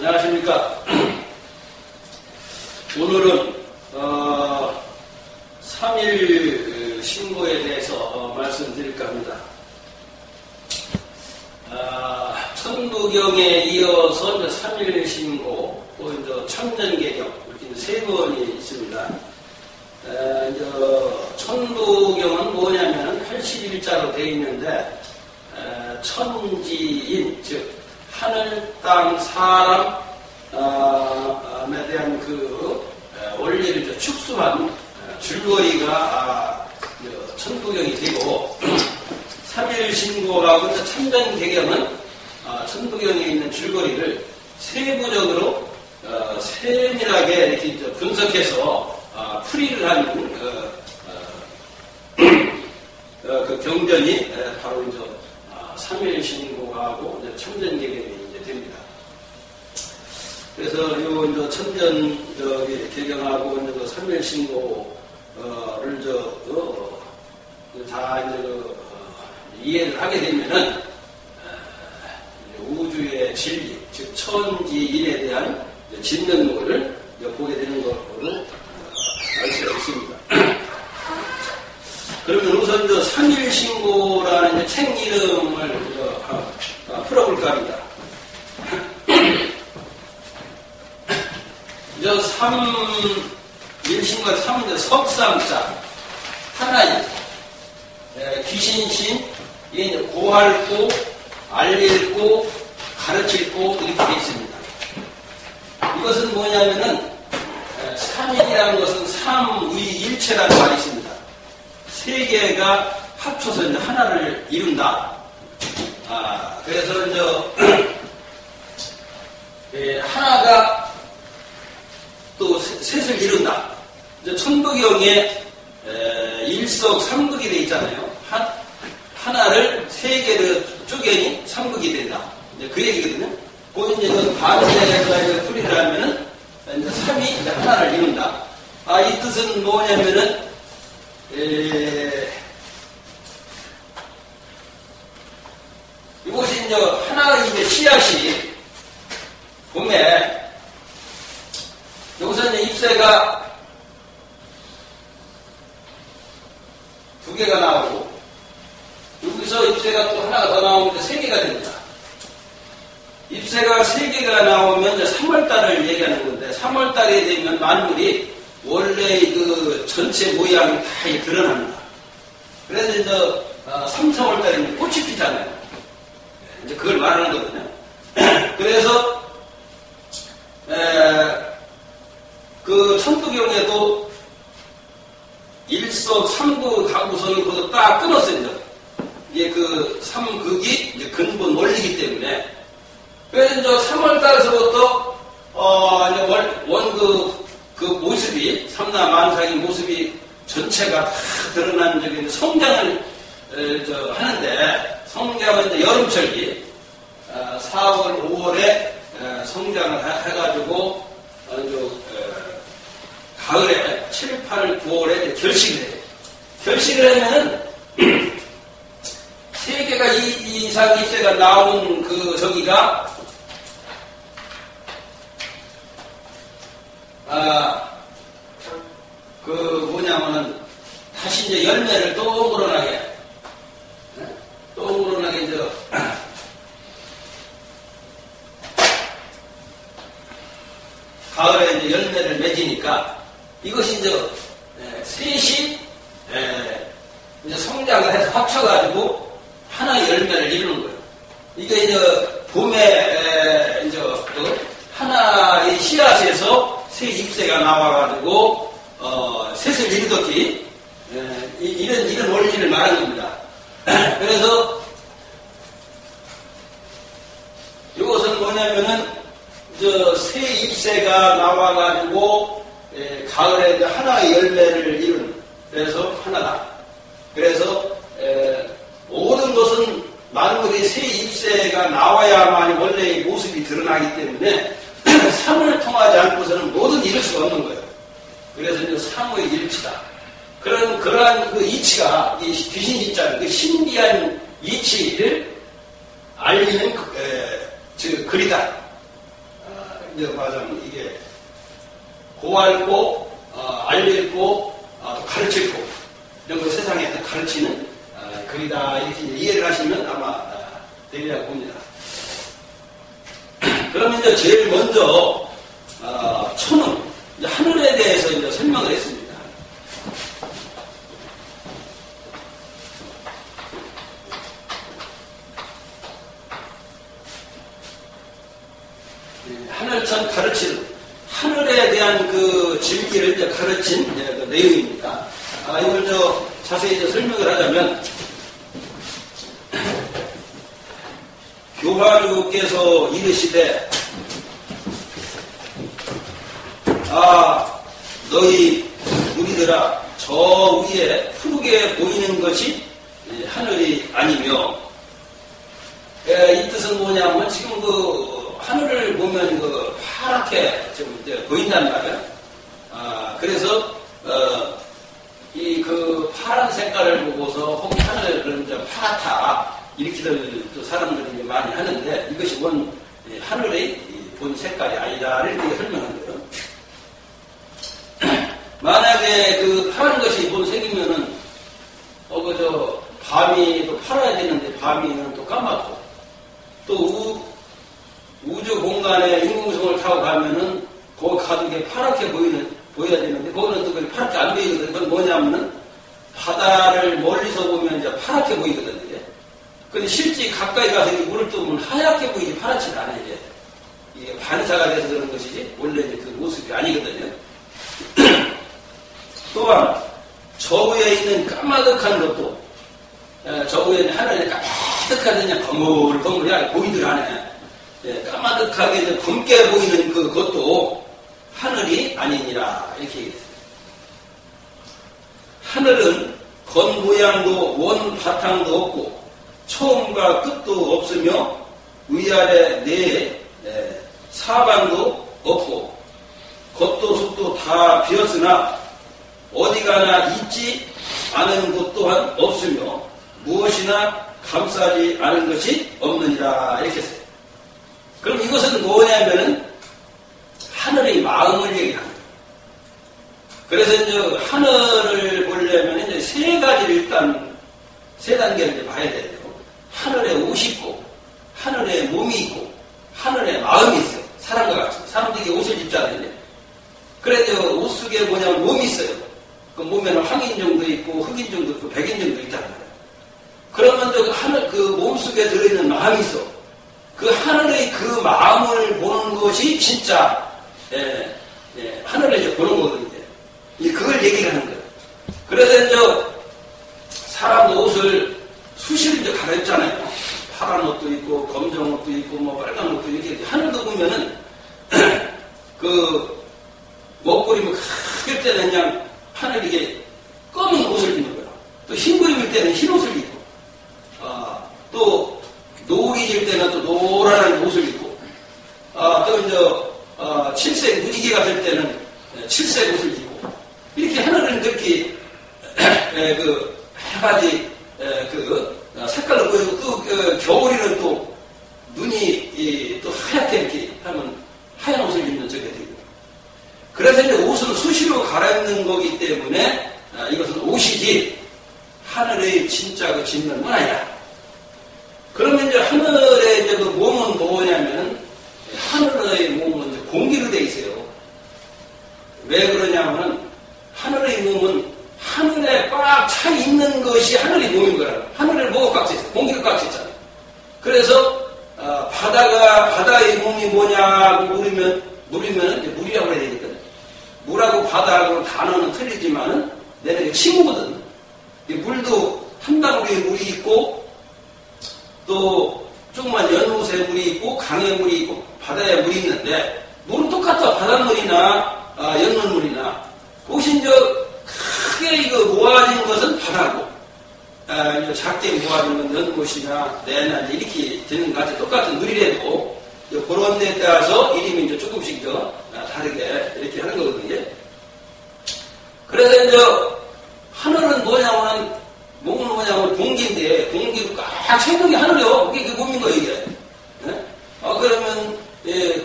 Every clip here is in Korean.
안녕하십니까. 오늘은 3일 신고에 대해서 말씀드릴까 합니다. 천부경에 이어서 3일 신고, 또 이제 천전개경, 이렇게 세 번이 있습니다. 천부경은 뭐냐면 81자로 되어 있는데, 천지인, 즉, 하늘, 땅, 사람에 대한 그 원리를 축소한 줄거리가 천부경이 되고, 3일 신고라고 천전개경은 천부경에 있는 줄거리를 세부적으로 세밀하게 이렇게 분석해서 풀이를 한 그 경전이 바로 이제 3일 신고하고 천전개경이 이제 됩니다. 그래서 요 이제 천전 개경하고 이제 3일 신고를 다 이제 이해를 하게 되면은 우주의 진리, 즉 천지인에 대한 진면목을 보게 되는 것으로 알 수가 있습니다. 그러면 우선 3일 신고라는 책 이름을 풀어볼까 합니다. 3일 신고가 3은 석삼자, 하나인, 귀신신, 이게 이제 고할고, 알릴고, 가르칠고, 이렇게 되어 있습니다. 이것은 뭐냐면은, 3일이라는 것은 삼위일체라는 말이 있습니다. 세 개가 합쳐서 이제 하나를 이룬다. 그래서 이제, 하나가 또 셋을 이룬다. 이제 천부경에 일석삼극이 되어 있잖아요. 하나를 세 개를 쪼개니 삼극이 된다. 이제 그 얘기거든요. 그 이제 반대에서 풀이를 하면은 이제 3이 이제 하나를 이룬다. 이 뜻은 뭐냐면은 이것이 이제 하나의 이제 씨앗이 봄에 여기서 이제 잎새가 2개가 나오고 여기서 잎새가 또 하나가 더 나오면 3개가 됩니다. 잎새가 3개가 나오면 이제 3월달을 얘기하는 건데 3월달에 되면 만물이 원래 그 전체 모양이 다 드러납니다. 그래서 이제 3, 4월달에 꽃이 피잖아요. 이제 그걸 말하는 거거든요. 그래서 그 천부경에도 일석삼극 하고서는 그것도 딱 끊었어요. 이게 그 삼극이 이제 근본 원리이기 때문에. 그래서 이제 3월달에서부터 그 모습이 삼라만상의 모습이 전체가 다 드러난 적이 성장을 하는데 성장은 이제 여름철기 4월, 5월에 성장을 해가지고 가을에 7, 8, 9월에 결식을 해요. 결식을 하면은 3개가 이상 잎새가 나온 그 저기가 그 뭐냐면은 다시 이제 열매를 동그러나게 이제 가을에 이제 열매를 맺으니까 이것이 이제 셋이 이제 성장을 해서 합쳐가지고 하나의 열매를 이루는 거예요. 이게 이제 봄에 이제 하나의 씨앗에서 새 잎새가 나와가지고 셋을 이루듯이 이런 원리를 말하는 겁니다. 그래서 이것은 뭐냐면은 새 잎새가 나와가지고 가을에 이제 하나의 열매를 이룬 그래서 하나다. 그래서 모든 것은 만물이 새 잎새가 나와야만이 원래의 모습이 드러나기 때문에 삼을 통하지 않고서는 뭐든 이룰 수가 없는 거예요. 그래서 이제 삼의 일치다. 그러한 그 이치가 귀신 입장, 그 신비한 이치를 알리는 글이다. 보알고, 알릴고, 또 가르칠고, 이런 거 세상에 가르치는 글이다. 이렇게 이해를 하시면 아마 되리라고 봅니다. 그러면 이제 제일 먼저, 천은, 하늘에 대해서 이제 설명을 했습니다. 하늘천 가르치는, 하늘에 대한 그 진리를 이제 가르친 그 내용입니다. 이걸 자세히 설명을 하자면, 교화주께서 이르시되, 너희 우리들아, 저 위에 푸르게 보이는 것이 하늘이 아니며, 이 뜻은 뭐냐면, 지금 하늘을 보면 파랗게 좀 보인단 말이에요. 그래서, 그 파란 색깔을 보고서 혹 하늘은 좀 파랗다. 이렇게들 사람들이 많이 하는데, 이것이 하늘의 본 색깔이 아니다. 이렇게 설명한 거예요. 만약에 그 파란 것이 본 색이면은, 밤이 또 팔아야 되는데, 밤이는 또 까맣고, 또 우주 공간에 인공성을 타고 가면은, 거기 가도 게 파랗게 보여야 되는데, 거기는 또 그렇게 파랗게 안 보이거든요. 그건 뭐냐면은, 바다를 멀리서 보면 이제 파랗게 보이거든요. 근데 실제 가까이 가서 물을 떠보면 하얗게 보이지 파랗지는 않아요. 이게 반사가 돼서 그런 것이지, 원래 이제 그 모습이 아니거든요. 또한, 저 위에 있는 까마득한 것도, 저 위에 하늘에 까마득한 그냥 거물거물이 보이들 않아요. 까마득하게 이제 검게 보이는 그것도 하늘이 아니니라. 이렇게 얘기했어요. 하늘은 건 모양도 원 바탕도 없고, 처음과 끝도 없으며, 위아래 내에 사방도 없고, 겉도 속도 다 비었으나, 어디 가나 있지 않은 곳 또한 없으며, 무엇이나 감싸지 않은 것이 없느니라. 이렇게 했어요. 그럼 이것은 뭐냐면은, 하늘의 마음을 얘기하는 거예요. 그래서 이제 하늘을 보려면 이제 세 가지를 일단, 세 단계를 이제 봐야 돼요. 하늘에 옷이 있고, 하늘에 몸이 있고, 하늘에 마음이 있어요. 사람과 같이. 사람들이 옷을 입잖아요. 그래도 옷 속에 뭐냐면 몸이 있어요. 그 몸에는 황인종도 있고, 흑인종도 있고, 백인종도 있단 말이에요. 그러면 그 몸 속에 들어있는 마음이 있어. 그 하늘의 그 마음을 보는 것이 진짜, 하늘을 이제 보는 거거든요. 그걸 얘기를 하는 거예요. 그래서 이제 사람도 옷을 수시로 이제 갈아입잖아요. 파란 옷도 있고, 검정 옷도 있고, 빨간 옷도 이렇게. 하늘도 보면은, 먹 그림을 크게 때는 그냥 하늘 이게 검은 옷을 입는 거예요. 또 흰 그림일 때는 흰 옷을 입고, 또 노을이 때는 또 노란 옷을 입고, 또 이제, 칠색 무지개 같을 때는 칠색 옷을 입고, 이렇게 하늘은 그렇게, 한 가지, 색깔로 보이고, 또, 겨울에는 또, 눈이, 또 하얗게 이렇게 하면, 하얀 옷을 입는 적이 되고. 그래서 이제 옷은 수시로 갈아입는 거기 때문에, 이것은 옷이지, 하늘의 진짜 그 짓는 건 아니다. 그러면 이제 하늘의 이제 그 몸은 뭐냐면, 하늘의 몸은 이제 공기로 돼 있어요. 왜 그러냐면은, 하늘의 몸은 하늘에 꽉 차 있는 것이 하늘의 몸인 거라고. 하늘을 뭐가 꽉 차 있어요? 공기가 꽉 차 있잖아요. 그래서, 바다의 몸이 뭐냐고 물으면 이제 물이라고 해야 되거든. 물하고 바다하고 단어는 틀리지만은, 내가 친구거든. 물도 한 방울에 물이 있고, 또 조그만 연못에 물이 있고, 강에 물이 있고, 바다에 물이 있는데, 물은 똑같아. 바닷물이나, 연못물이나. 혹시 이제 크게 모아진 것은 바다고, 작게 모아진 건 연못이나 내나 이렇게 되는 것 같아. 똑같은 물이라도, 그런 데에 따라서 이름이 이제 조금씩 더 다르게 이렇게 하는 거거든요. 그래서 이제 하늘은 뭐냐면, 몸은 뭐냐면 공기인데, 공기로 꽉 차 있는 게 하늘이요. 그게 몸인 거예요, 이게. 그러면,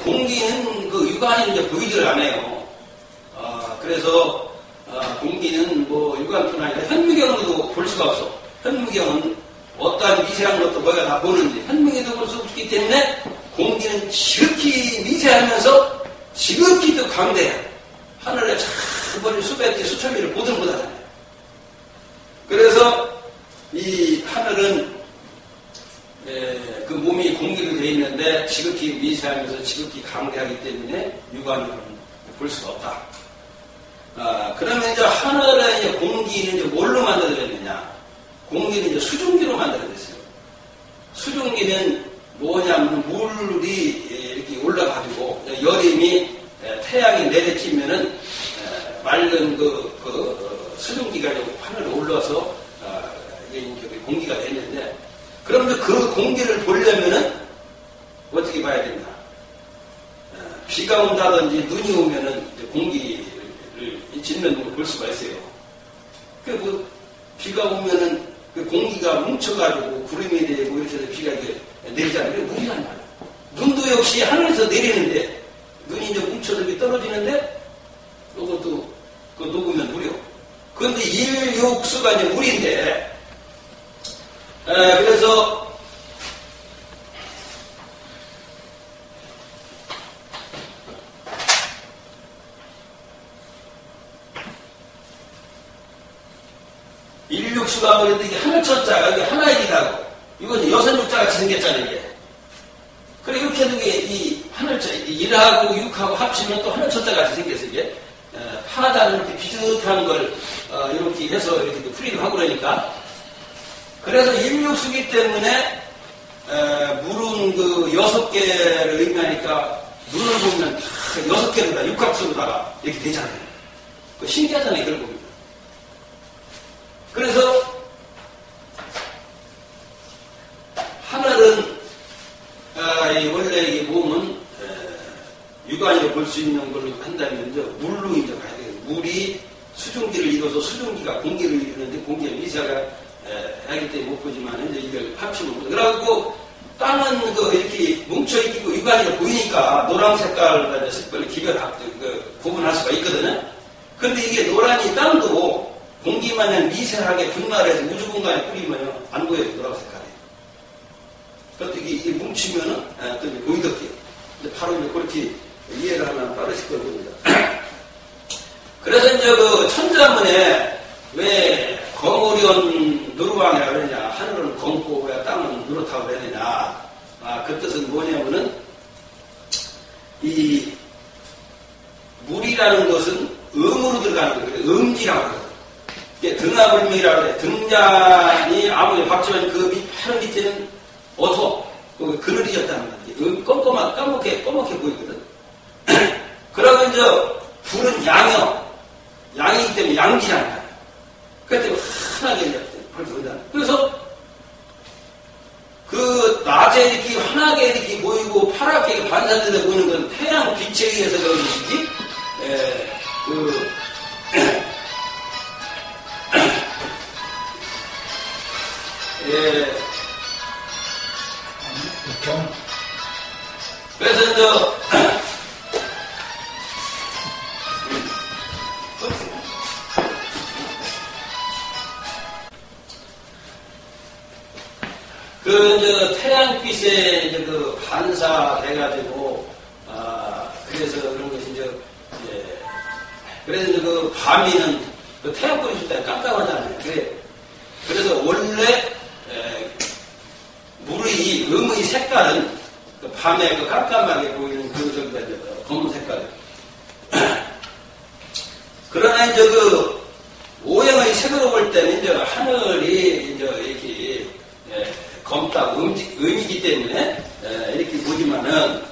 공기는 그 육안이 이제 보이질 않아요. 뭐 유관뿐 아니라 현무경으로도 볼 수가 없어. 현무경은 어떠한 미세한 것도 뭐가 다 보는데 현무경도 볼 수 없기 때문에 공기는 지극히 미세하면서 지극히 또 강대해. 하늘에 참 머리 수백 개 수천 개를 보든 못하잖아요. 그래서 이 하늘은 그 몸이 공기로 되어 있는데 지극히 미세하면서 지극히 강대하기 때문에 육안으로는 볼 수가 없다. 그러면 이제 하늘의 이제 공기는 이제 뭘로 만들어졌느냐? 공기는 이제 수증기로 만들어졌어요. 수증기는 뭐냐면 물이 이렇게 올라가지고 여름이 태양이 내려지면은 맑은 그 수증기가 하늘에 올라서 공기가 되는데, 그러면 그 공기를 보려면은 어떻게 봐야 되나? 비가 온다든지 눈이 오면은 공기를 짓는 걸 볼 수가 있어요. 그 비가 오면은 그 공기가 뭉쳐가지고 구름이 되고 이렇게 해서 비가 내리잖아요. 그게 물이란 말이에요. 눈도 역시 하늘에서 내리는데 눈이 이제 뭉쳐서 떨어지는데 그것도 그 녹으면 물이요. 그런데 일육수가 이제 물인데, 그래서 일육수가 그런데 이게 하늘천자가 이게 하나의 기다고, 이건 여선육자 같이 생겼잖아요, 이게. 그래, 이렇게 해도 이 하늘자, 일하고 육하고 합치면 또 하늘천자 같이 생겨서 이게, 하단을 이렇게 비슷한 걸, 이렇게 해서 이렇게 풀이를 하고 그러니까. 그래서 일육수기 때문에, 물은 그 6개를 의미하니까, 눈을 보면 다 6개를 다 육각수로다가 이렇게 되잖아요. 신기하잖아요, 이걸 보면. 그래서, 하늘은, 원래 이 몸은, 육안으로 볼 수 있는 걸 한다면, 이제 물로 이제 가야 돼요. 물이 수증기를 이뤄서 수증기가 공기를 이루는데 공기가 미세하게 하기 때문에 못 보지만, 이제 이걸 합치면 못. 그래갖고, 땅은 이렇게 뭉쳐있고 육안으로 보이니까 노란 색깔과 색깔을 구분할 수가 있거든요. 근데 이게 노란이 땅도 공기마냥 미세하게 분말해서 우주 공간에 뿌리면요, 안 보여요, 노란 색깔이. 그래서 이게 뭉치면은, 또 이제 보이덕해요. 바로 이제 그렇게 이해를 하면 빠르실 걸 겁니다. 그래서 이제 그 천자문에 왜 거무리온 누르왕이라고 그러냐, 하늘은 검고 왜 땅은 누렇다고 그러느냐. 그 뜻은 뭐냐면은, 이 물이라는 것은 음으로 들어가는 거예요. 음지라고 그래요. 등하불명이라고 그래. 등잔이 아무리 박지만 그 바로 밑에는 어두워. 그늘이졌다는 거지. 까맣게 보이거든. 그러면 이제 불은 양이기 때문에 양지라는 거야. 그렇기 때문에 환하게 이제 그렇게 보인다. 그래서 그 낮에 이렇게 환하게 이렇게 보이고 파랗게 반사돼서 보이는 건 태양 빛에 의해서 그런 것이지. 그래서 이제 이제 태양빛에 이제 반사돼가지고 그래서 그런 것이 이제 그래서 이제 밤에는 태양권이 있을 때 깜깜하잖아요. 그래서 원래 물의 음의 색깔은 밤에 깜깜하게 보이는 검은 색깔. 그러나 이제 오행의 색으로 볼 때는 이제 하늘이 이제 이렇게 검다고 음이기 때문에 이렇게 보지만은,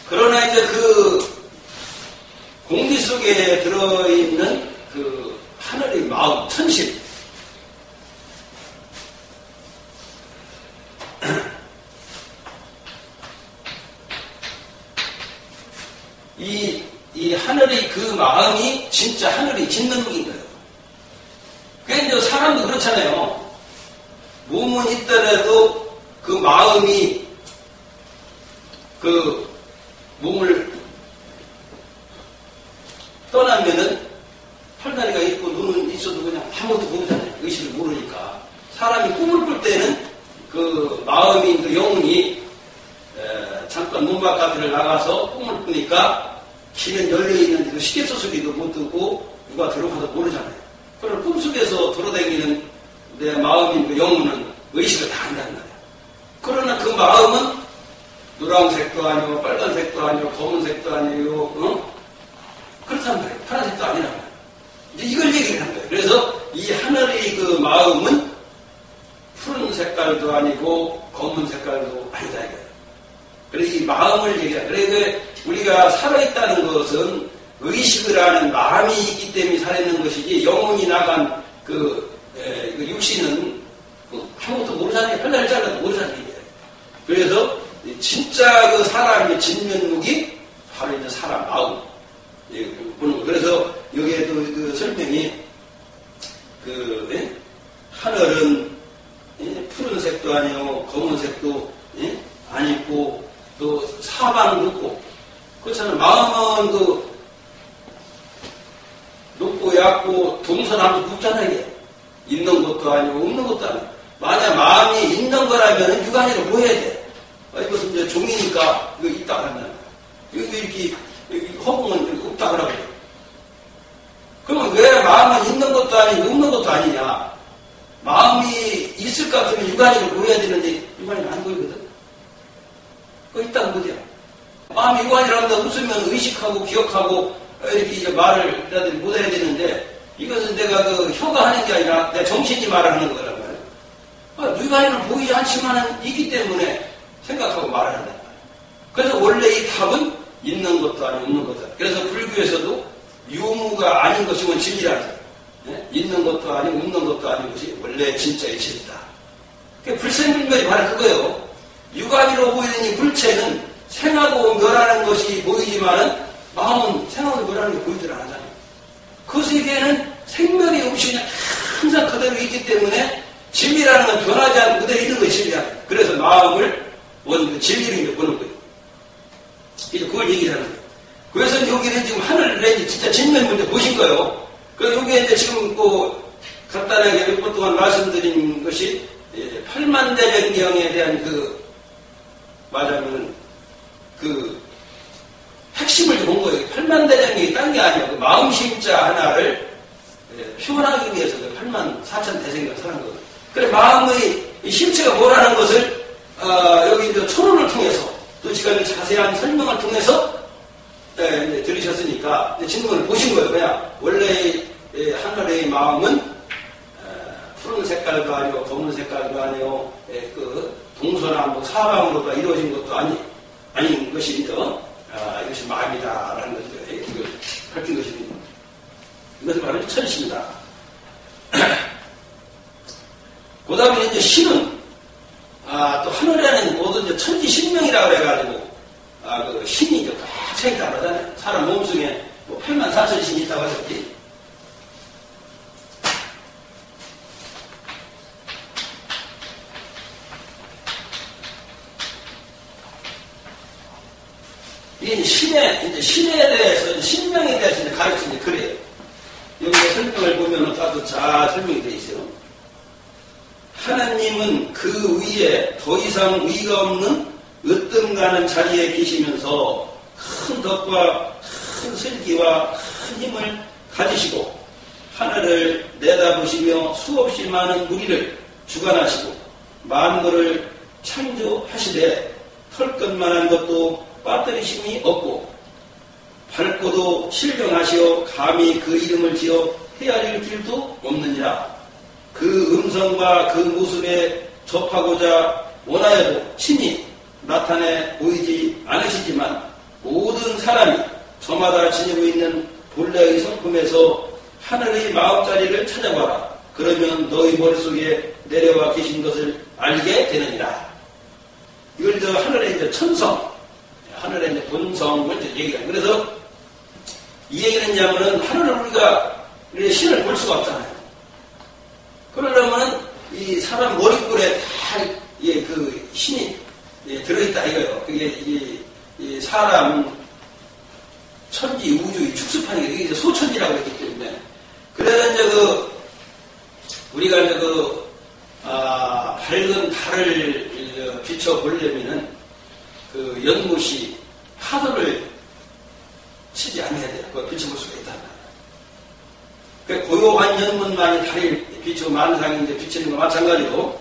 그러나 이제 공기 속에 들어있는 하늘의 마음, 천실. 이 하늘의 그 마음이 진짜 하늘이 짓는 묵인 거예요. 그게 이제 사람도 그렇잖아요. 몸은 있더라도 그 마음이 몸을 떠나면은 팔다리가 있고 눈은 있어도 그냥 아무것도 모르잖아요. 의식을 모르니까. 사람이 꿈을 꿀 때는 그 마음이, 그 영혼이 잠깐 문 바깥을 나가서 꿈을 꾸니까 귀는 열려있는데도 시계소 소리도 못 듣고 누가 들어가도 모르잖아요. 그럼 꿈속에서 돌아다니는 내 마음인 그 영혼은 의식을 다 한다는 거예요. 그러나 그 마음은 노란색도 아니고 빨간색도 아니고 검은색도 아니고 그렇단 말이에요. 파란색도 아니란 말이에요. 이제 이걸 얘기하는 거예요. 그래서 이 하늘의 그 마음은 푸른 색깔도 아니고 검은 색깔도 아니다 이거예요. 그래서 이 마음을 얘기해요. 그래서 우리가 살아있다는 것은 의식을 하는 마음이 있기 때문에 살아있는 것이지 영혼이 나간 그 육신은 아무것도 모르잖아요. 별날 잘라도 모르잖아요. 그래서 진짜 그 사람의 진면목이 바로 이제 사람 마음. 보는 거. 그래서 여기에도 그 설명이 하늘은 푸른색도 아니고 검은색도 아니고 또 사방은 높고 그렇잖아요. 마음은 그 높고 얕고 동서남북 높잖아요. 이게. 있는 것도 아니고 없는 것도 아니고 만약 마음이 있는 거라면 육안으로 보여야 돼. 이것은 이제 종이니까 이거 있다 그러면 여기 이렇게 허공은 이렇게 없다 그러거든. 그러면 왜 마음은 있는 것도 아니고 없는 것도 아니냐? 마음이 있을 것 같으면 육안으로 보여야 되는데 육안으로 안 보이거든. 그거 있다는 거죠. 마음이 육안이라면 웃으면 의식하고 기억하고 이렇게 이제 말을 나들이 못해야 되는데 이것은 내가 그 혀가 하는 게 아니라 내 정신이 말하는 거란 말이에요. 육안으로 보이지 않지만은 있기 때문에 생각하고 말을 한단 말이에요. 그래서 원래 이 답은 있는 것도 아니고 없는 것도 아니고. 그래서 불교에서도 유무가 아닌 것이 원 진리라는 거예요. 네? 있는 것도 아니고 없는 것도 아닌 것이 원래 진짜의 진리다. 불생불멸이 바로 그거예요. 육안으로 보이는 이 불체는 생하고 멸하는 것이 보이지만은 마음은 생하고 멸하는 게 보이질 않잖아요. 그 세계에는 생멸이 없이 그냥 항상 그대로 있기 때문에 진리라는 건 변하지 않고 그대로 있는 것이 진리야. 그래서 마음을 진리를 보는 거예요. 그래서 그걸 얘기하는 거예요. 그래서 여기는 지금 하늘을 진짜 진면 문제 보신 거예요. 그래서 여기에 이제 지금 간단하게 몇 번 동안 말씀드린 것이 8만대변경에 대한 말하면 핵심을 좀 본 거예요. 8만대변경이 딴 게 아니에요. 그 마음심자 하나를 표현하기 위해서 84,000 대생경을 사는 거예요. 그래 마음의 심체가 뭐라는 것을 여기 이제 초론을 통해서 또 지금 자세한 설명을 통해서 들으셨으니까 질문을 보신 거예요. 그냥 원래 하늘의 마음은 푸른 색깔도 아니고 검은 색깔도 아니고 동서남북 사방으로 이루어진 것도 아닌 것이 이것이 마음이다라는 것을 이걸 밝힌 것입니다. 이것을 말하면 천시입니다. 그 다음에 이제 신은 또 하늘에는 모든 이제 천지신명이라고 해가지고 그 신이 이제 꽉 차있다고 하잖아요. 사람 몸속에 84,000 신이 있다고 하셨지. 이게 신에 대해서, 신명에 대해서 가르치는 그래요. 여기에 설명을 보면 다들 잘 설명이 되어 있어요. 하나님은 그 위에 더 이상 위가 없는 으뜸가는 자리에 계시면서 큰 덕과 큰 슬기와 큰 힘을 가지시고 하늘을 내다보시며 수없이 많은 무리를 주관하시고 만물을 창조하시되 털끝만한 것도 빠뜨리심이 없고 밝고도 실경하시어 감히 그 이름을 지어 헤아릴 길도 없느니라. 그 음성과 그 모습에 접하고자 원하여도 친히 나타내 보이지 않으시지만 모든 사람이 저마다 지니고 있는 본래의 성품에서 하늘의 마음자리를 찾아봐라. 그러면 너희 머릿속에 내려와 계신 것을 알게 되느니라. 이걸 하늘의 이제 천성, 하늘의 이제 본성을 이제 얘기해요. 그래서 이 얘기는 뭐냐면은 하늘을 우리가 신을 볼 수가 없잖아요. 그러려면 이 사람 머리꼴에 다 그 신이 들어있다 이거예요. 그게 이 사람 천지 우주 이 축소판이 이게 이제 소천지라고 했기 때문에 그래서 이제 우리가 이제 밝은 달을 비춰보려면은 연못이 파도를 치지 않아야 돼요. 그걸 비춰볼 수가 있다. 고요한 연못만이 달이 비추고 만상이 이제 비치는 것과 마찬가지로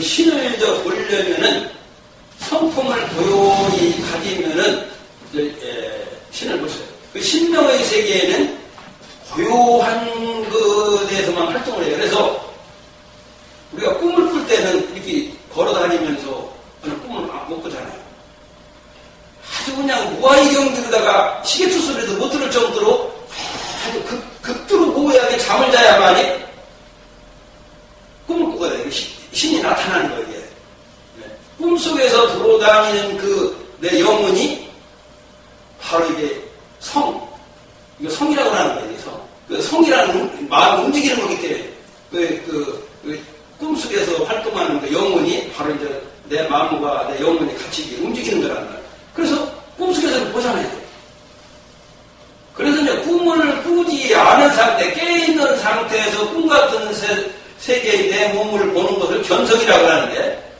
신을 보려면은 성품을 고요히 가지면은 신을 볼 수 있어요. 신명의 세계에는 고요한 것에서만 활동을 해요. 그래서 우리가 꿈을 꿀 때는 이렇게 걸어다니면서 꿈을 못 꾸잖아요. 아주 그냥 무아의 경지로다가 시계추 소리도 못 들을 정도로 아주 극도로 고요하게 잠을 자야만이 꿈을 꾸거든요. 신이 나타나는 거예요. 이게. 꿈속에서 돌아다니는 내 영혼이 바로 이게 이거 성이라고 하는 거예요. 성이라는 마음이 움직이는 거기 때문에 꿈속에서 활동하는 영혼이 바로 이제 내 마음과 내 영혼이 같이 움직이는 거란 말이에요. 그래서 꿈속에서는 보잖아요. 그래서 이제 꿈을 꾸지 않은 상태, 깨있는 상태에서 꿈 같은 세계의 내 몸을 보는 것을 견성이라고 하는데,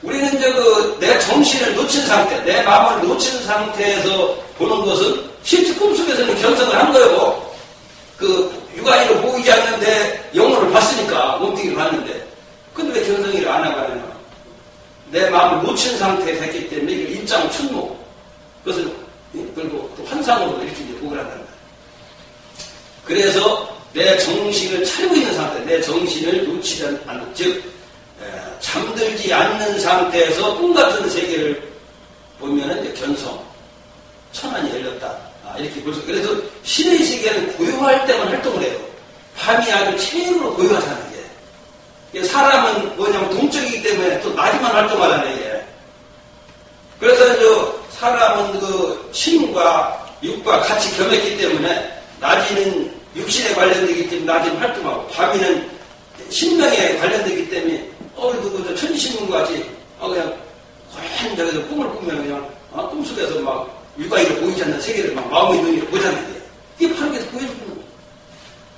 우리는 이제 내 정신을 놓친 상태, 내 마음을 놓친 상태에서 보는 것은 실제 꿈속에서는 견성을 한 거예요. 육안으로 보이지 않는데 영혼을 봤으니까, 몸뚱이를 봤는데. 근데 왜 견성을 안 하고 하냐? 내 마음을 놓친 상태에서 했기 때문에 이걸 일장 춘모. 그것을, 그리고 또 환상으로 이렇게 보고 한다는 거예요. 그래서 내 정신을 차리고 있는 상태, 내 정신을 놓치지 않는, 즉, 잠들지 않는 상태에서 꿈 같은 세계를 보면은 이제 견성, 천안이 열렸다. 이렇게 볼 수. 그래서 신의 세계는 고요할 때만 활동을 해요. 밤이 아주 최고로 고요하잖아요. 이게. 사람은 뭐냐면 동적이기 때문에 또 낮에만 활동하잖아요. 이게. 그래서 이제 사람은 신과 육과 같이 겸했기 때문에 낮에는 육신에 관련되기 때문에 낮에는 활동하고 밤에는 신명에 관련되기 때문에 천지신문과 같이 그냥 고얀 저기서 꿈을 꾸면 그냥 꿈속에서 막 육아이로 보이지 않는 세계를 막 마음의 눈으로 보잖아요. 이게 바로 그래서 보여주는 거예요.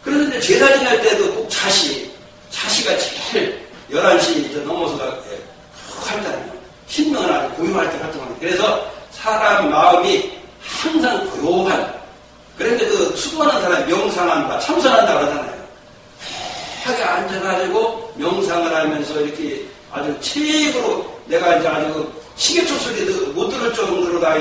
그래서 이제 제사 지낼 때도 꼭 자시가 제일 11시 넘어서가 활동하잖아요. 신명은 아주 고요할 때 활동하는 거예요. 그래서 사람 마음이 항상 고요한, 그런데 수고하는 사람이 명상한다, 참선한다 그러잖아요. 하게 앉아가지고 명상을 하면서 이렇게 아주 최고로 내가 이제 아주 시계초 소리도 못 들을 정도로다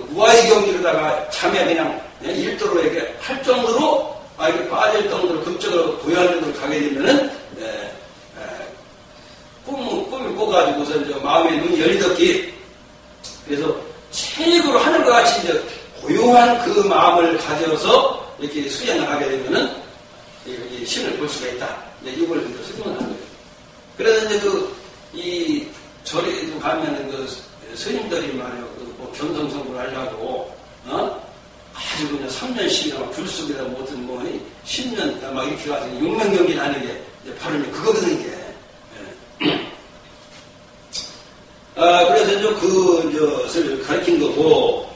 무아의 경지로다가 잠에 그냥 일도로 이렇게 할 정도로 이렇게 빠질 정도로 극적으로 고요한 정도로 가게 되면은 꿈을 꿔가지고서 이제 마음의 눈이 열리듯이 그래서 최고로 하늘과 같이 이제 고요한 그 마음을 가져서 이렇게 수행을 하게 되면은 신을 볼 수가 있다. 이걸 설명을 하는 거예요. 그래서 이제 이 절에 가면은 스님들이 말이요, 견성성불을 하려고, 아주 그냥 3년씩이나 불쑥이라 못한 10년, 막 이렇게 가지고 6년 경기를 하는 게 바로 그거거든요, 이게. 그래서 이제 그것을 가르친 거고,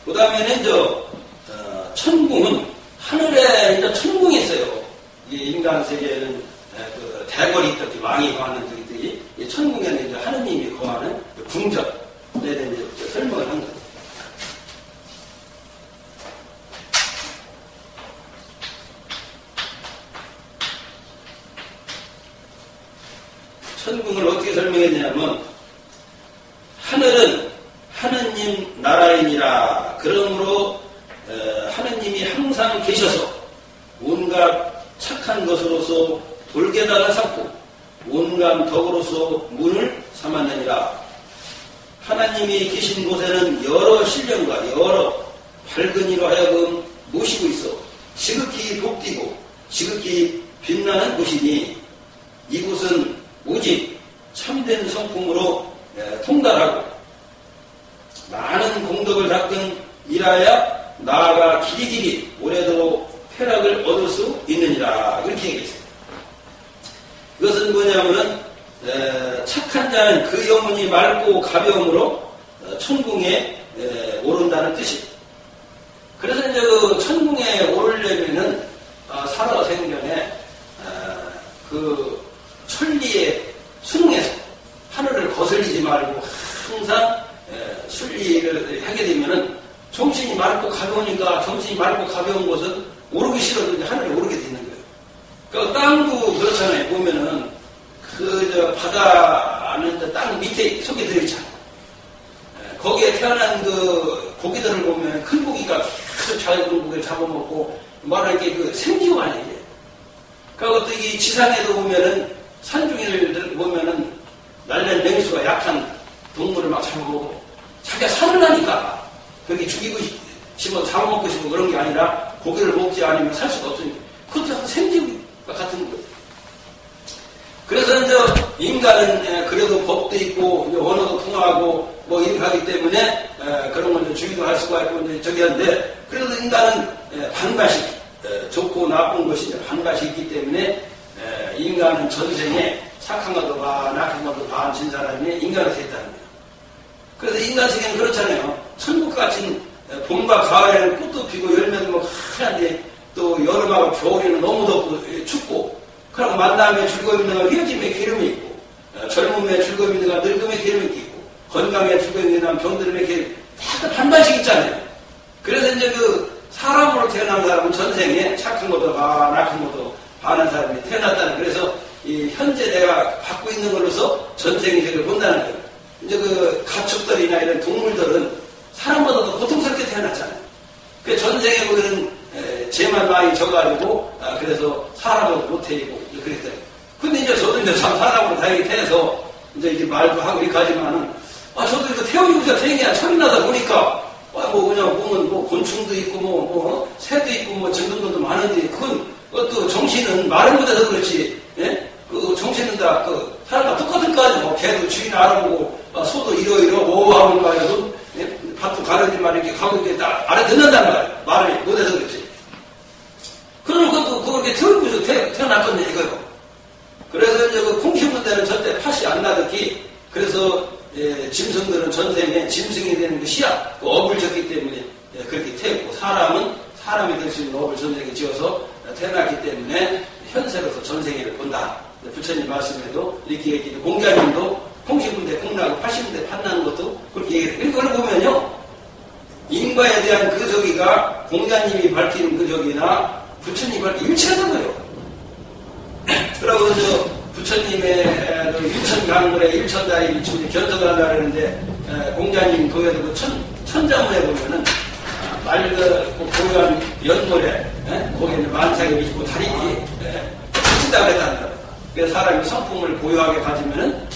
그 다음에는 천궁은, 하늘에 이제 천궁이 있어요. 이 인간 세계에는 대궐이 있듯이 왕이 거하는 것들이 천궁에는 이제 하느님이 거하는 궁전에 대해 이제 설명을 한 거예요. 천궁을 어떻게 설명했냐면 하늘은 하느님 나라이니라. 그러므로 하느님이 항상 계셔서 온갖 착한 것으로서 돌계단을 쌓고 온갖 덕으로서 문을 삼았느니라. 하나님이 계신 곳에는 여러 신령과 여러 밝은 이로 하여금 모시고 있어 지극히 복되고 지극히 빛나는 곳이니 이곳은 오직 참된 성품으로 통달하고 많은 공덕을 닦은 일하여 나아가 길이길이 오래도록 쾌락을 얻을 수 있느니라. 그렇게 얘기했어요. 그것은 뭐냐면은 착한 자는 그 영혼이 맑고 가벼움으로 천궁에 오른다는 뜻이에요. 그래서 이제 그 천궁에 오르려면은 살아생전에 그 천리에 순응해서 하늘을 거슬리지 말고 항상 순리를 하게 되면은 정신이 맑고 가벼우니까 정신이 맑고 가벼운 곳은 오르기 싫어도 이제 하늘에 오르게 되는 거예요. 그러니까 땅도 그렇잖아요. 보면은 바다 안에 땅 밑에 속에 들어있잖아요. 거기에 태어난 그 고기들을 보면 큰 고기가 계속 작은 고기를 잡아먹고 말하는 게 그 생지고 아니에요. 그러니까 또 이 지상에도 보면은 산중이를 보면은 날랜 맹수가 약한 동물을 막 잡아먹고 자기가 살을 나니까 그렇게 죽이고 싶어 잡아먹고 싶어 그런 게 아니라 고기를 먹지 않으면 살 수가 없으니까 그것도 생지가 같은 거예요. 그래서 이제 인간은 그래도 법도 있고 언어도 통하고 뭐 이렇게 하기 때문에 그런 건 주의도 할 수가 있고 이제 저기 한데 그래도 인간은 반반씩 좋고 나쁜 것이 반반씩 있기 때문에 인간은 전생에 착한 것도 반 악한 것도 반 진 사람이 인간이 됐다는 거예요. 그래서 인간 세계는 그렇잖아요. 천국같이 봄과 가을에는 꽃도 피고 열매도 뭐 하얀데 또 여름하고 겨울에는 너무 덥고 춥고 그러고 만남에 즐거움이 있는 가 헤어짐에 기름이 있고 젊음에 즐거움이 있는 가 늙음에 기름이 있고 건강에 즐거움이 있는 가 병들음에 기름이 다 반반씩 있잖아요. 그래서 이제 그 사람으로 태어난 사람은 전생에 착한 것도 반 악한 것도 반한 사람이 태어났다는 그래서 이 현재 내가 갖고 있는 걸로서 전생의 세계를 본다는 거예요. 이제 그 가축들이나 이런 동물들은 사람보다도 고통스럽게 태어났잖아요. 그 전생에 보면은 죄만 많이 져가지고 그래서 사람을 못해이고 그랬어요. 근데 이제 저도 이제 참 사람으로 다행히 태어서 이제 말도 하고 이렇게 하지만은 저도 이거 태어나서 태어나야 철이 나다 보니까 뭐 그냥 보면 뭐 곤충도 있고 뭐 새도 있고 뭐 정등들도 많은데 그건 또 정신은 말은 못해서 그렇지. 예? 그 정신은 다 그 사람과 똑같을 거 아니에요. 개도 주인 알아보고 소도 이러 뭐 하는 말이고 밭도 가르지 말이고 이렇게 가고 이렇게 다 알아듣는단 말이에요. 말을 못해서 그렇지. 그러면 그것도 그렇게 태어났거든요, 이거요. 그래서 이제 그 콩키문대는 절대 팥이 안 나듯이, 그래서, 짐승들은 전생에 짐승이 되는 그 씨앗, 그 업을 졌기 때문에 그렇게 태웠고, 사람은 사람이 될 수 있는 업을 전생에 지어서 태어났기 때문에 현세로서 전생에를 본다. 부처님 말씀에도 이렇게 얘기해요. 공자님도 콩키문대 콩나고 80문대 팥나는 것도 그렇게 얘기해요. 이걸 보면요. 인과에 대한 그 저기가 공자님이 밝히는 그 저기나 부처님이 밝히는 일치하는 거예요. 그러고 부처님의 일천강물에 일천다리 일천이 견성을 한다 그러는데 공자님 도에도 그 천자문에 보면은 맑고 고요한 연물에 거기에는 만상이 비치고 달이 비친다 그랬단다. 그래서 사람이 성품을 고요하게 가지면은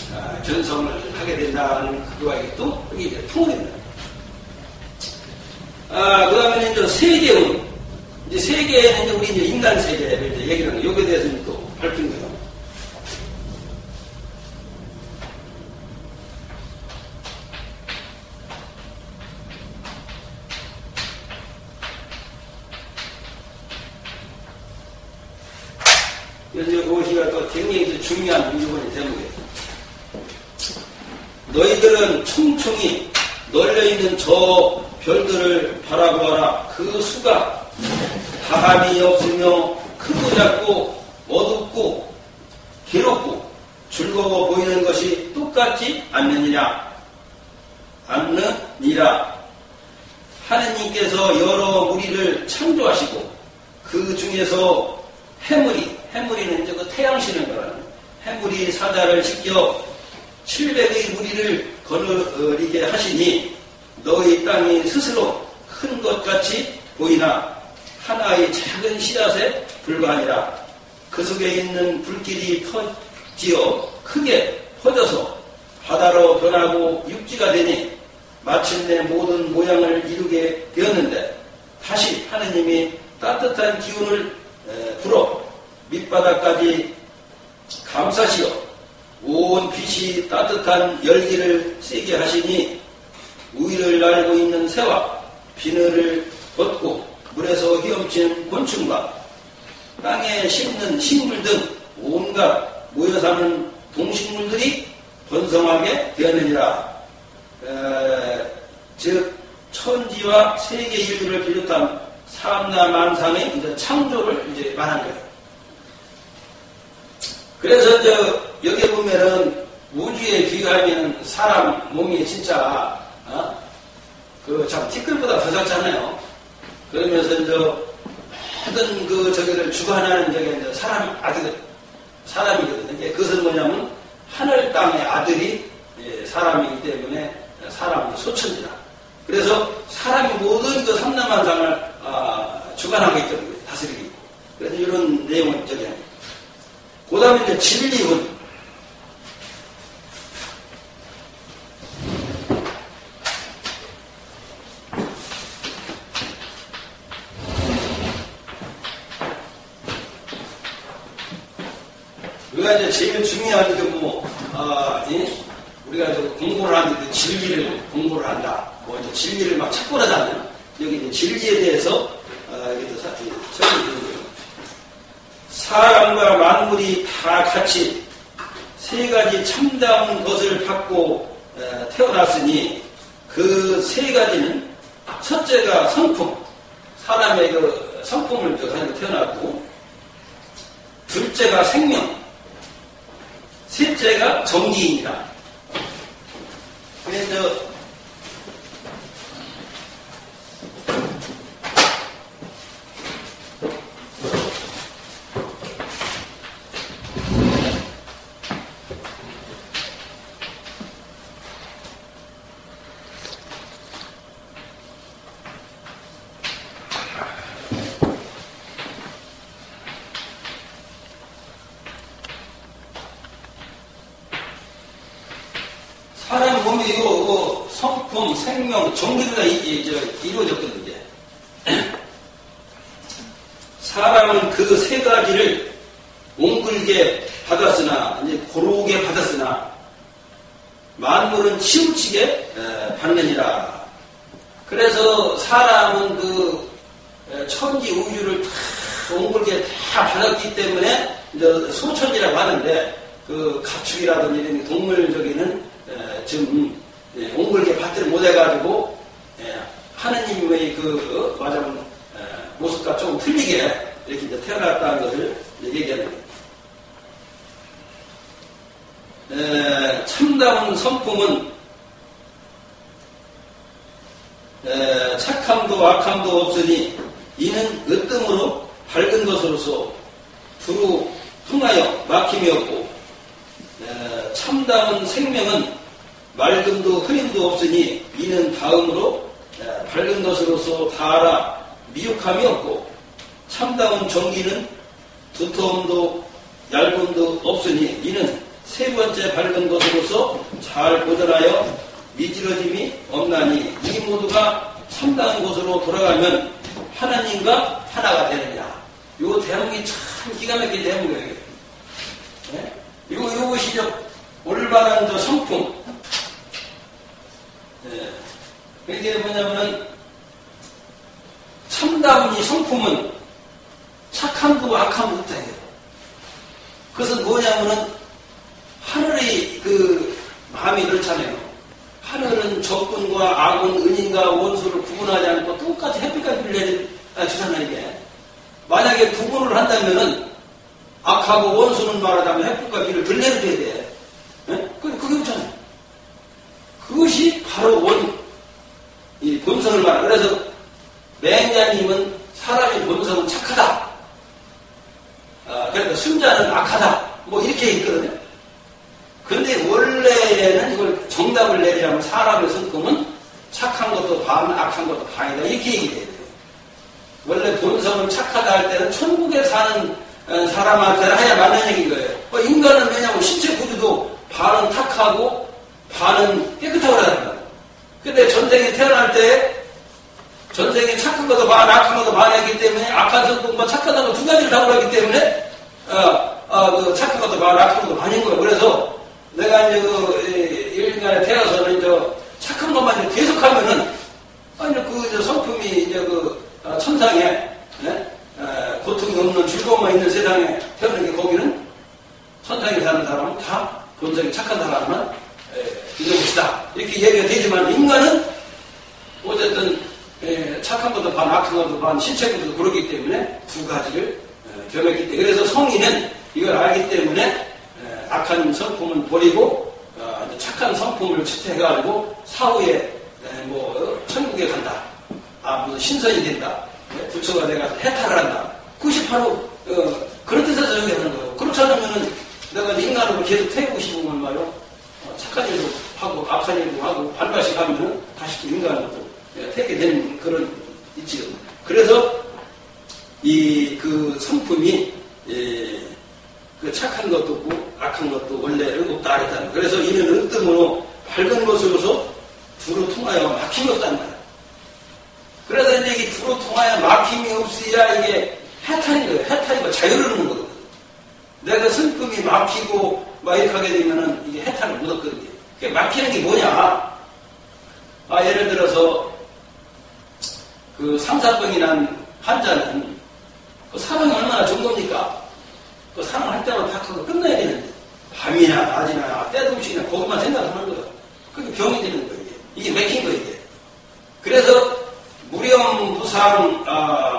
견성을 하게 된다는 그거와 이게 또 이게 통합니다. 그 다음에 이제 세계운. 이제 세계에는 이제 우리 이제 인간 세계를 이제 얘기를 하는 여기에 대해서 또 밝힌 거예요. 이것이 또 굉장히 중요한 부분이 대목이에요. 너희들은 총총히 널려있는 저 별들을 바라보아라. 그 수가 다함이 없으며 크고 작고 어둡고 괴롭고 즐거워 보이는 것이 똑같지 않느니라. 하느님께서 여러 무리를 창조하시고 그 중에서 해무리는 이제 그 태양신을 말하는 해무리 사자를 시켜 700의 무리를 거느리게 하시니 너희 땅이 스스로 큰 것 같이 보이나 하나의 작은 씨앗에 불과하니라. 그 속에 있는 불길이 퍼지어 크게 퍼져서 바다로 변하고 육지가 되니 마침내 모든 모양을 이루게 되었는데 다시 하느님이 따뜻한 기운을 불어 밑바닥까지 감싸시어 온 빛이 따뜻한 열기를 세게 하시니 우위를 날고 있는 새와 비늘을 벗고 물에서 헤엄치는 곤충과 땅에 심는 식물 등 온갖 모여 사는 동식물들이 번성하게 되었느니라. 즉 천지와 세계 인류를 비롯한 삼라만상의 이제 창조를 이제 말한 거예요. 그래서 여기 보면은 우주에 비교하면 사람 몸이 진짜 참 티끌보다 더 작잖아요. 그러면서 모든 저기를 주관하는 이제 사람 아들 사람이거든요. 그것은 뭐냐면 하늘 땅의 아들이 사람이기 때문에 사람은 소천지다. 그래서 사람이 모든 그 삼라만상을 주관하고 있거든요. 다스리고 있고. 그래서 이런 내용을 저기 합니다. 그 다음에 이제 진리운. 우리가 이제 제일 중요한 게 우리가 공부를 하는데 진리를 공부를 한다. 이제 진리를 막 찾고 하잖아요. 여기 이제 진리에 대해서 이렇게 설명이 되는 거예요. 사람과 만물이 다 같이 세 가지 참다운 것을 받고 태어났으니 그 세 가지는 첫째가 성품, 사람의 그 성품을 가지고 태어났고, 둘째가 생명, 셋째가 정기인이다. 그래서 사람 몸이 성품, 생명, 정기가 이루어졌거든요. 사람은 그 세 가지를 옹글게 받았으나, 이제 고르게 받았으나, 만물은 치우치게 받느니라. 그래서 사람은 그 천지 우주를 다 옹글게 다 받았기 때문에 이제 소천지라고 하는데, 그 가축이라든지 이런 동물적인 좀 옹글게 받지를 못해가지고 하느님의 말하자면 모습과 조금 틀리게 이렇게 이제 태어났다는 것을 얘기하는 거예요. 참다운 성품은 착함도 악함도 없으니 이는 으뜸으로 밝은 것으로서 두루 흥하여 막힘이 없고, 참다운 생명은 맑음도 흐림도 없으니 이는 다음으로 밝은 것으로서 다 알아 미혹함이 없고, 참다운 정기는 두터움도 얇음도 없으니 이는 세 번째 밝은 것으로서 잘 보존하여 미지러짐이 없나니 이 모두가 참다운 것으로 돌아가면 하나님과 하나가 되느니라. 요 대목이 참 기가 막힌 대목이에요. 네? 이것이 올바른 성품. 이게 뭐냐면은, 참다운 이 성품은 착함도 악함도 없다. 그것은 뭐냐면은, 하늘의 마음이 그렇잖아요. 하늘은 적군과 악은, 은인과 원수를 구분하지 않고 똑같이 햇빛까지 주잖아요, 이게. 만약에 구분을 한다면은, 악하고 원수는 말하자면 햇빛과 비를 들내줘야 돼. 그게 없잖아요. 그것이 바로 이 본성을 말하는. 그래서 맹자님은 사람의 본성은 착하다. 그러니까 순자는 악하다. 이렇게 있거든요. 근데 원래는 이걸 정답을 내리자면 사람의 성품은 착한 것도 반, 악한 것도 반이다. 이렇게 얘기해야 돼요. 원래 본성은 착하다 할 때는 천국에 사는 사람한테는 해야 맞는 얘기인 거예요. 인간은 왜냐하면 신체 구조도 반은 탁하고 반은 깨끗하고 그러잖아요. 근데 전생에 태어날 때 전생에 착한 것도 반, 악한 것도 반이기 때문에 악한 성품과 착한 성품 두 가지를 다 그러기 때문에 착한 것도 반, 악한 것도 반인 거예요. 그래서 내가 이제 인간에 태어나서는 착한 것만 계속하면은 성품이 이제 천상에 고통이 없는 즐거움만 있는 세상에 태어난 게 거기는 천상에 사는 사람은 다 본성이 착한 사람만 있는 것이다. 이렇게 얘기가 되지만 인간은 어쨌든 착한 것도 반, 악한 것도 반, 신체적으로 그렇기 때문에 두 가지를 겸했기 때문에. 그래서 성인은 이걸 알기 때문에 악한 성품은 버리고 착한 성품을 채택해가지고 사후에 뭐 천국에 간다. 무슨 신선이 된다. 부처가 돼가지고 해탈을 한다. 그것이 바로 그런 뜻에서 여기 하는 거예요. 그렇지 않으면은 내가 인간으로 계속 태우고 싶으면 말이요. 착한 일도 하고 악한 일도 하고 반드시 가면은 다시 또 인간으로 태게 되는 그런 있지요. 그래서 그 성품이 그 착한 것도 없고 악한 것도 원래는 없다 했다는 거예요. 그래서 이는 으뜸으로 밝은 것으로서 두루 통하여 막힘이 없다는 거예요. 그래서 이제 이게 두루 통하여 막힘이 없어야 이게 해탈인 거예요. 해탈이고 자유를 얻는 거거든요. 내가 성품이 막히고 막 이렇게 하게 되면은 이게 해탈을 못 얻거든요. 그게 막히는 게 뭐냐? 예를 들어서 그 상사병이 난 환자는 그 사랑이 얼마나 좋은 겁니까? 그 사랑할 때마다 다 그거 끝나야 되는데 밤이나 낮이나 때도 없이 그냥 그것만 생각하는 거예요. 그게 병이 되는 거예요. 이게 맥힌 거예요. 이게. 그래서 무념무상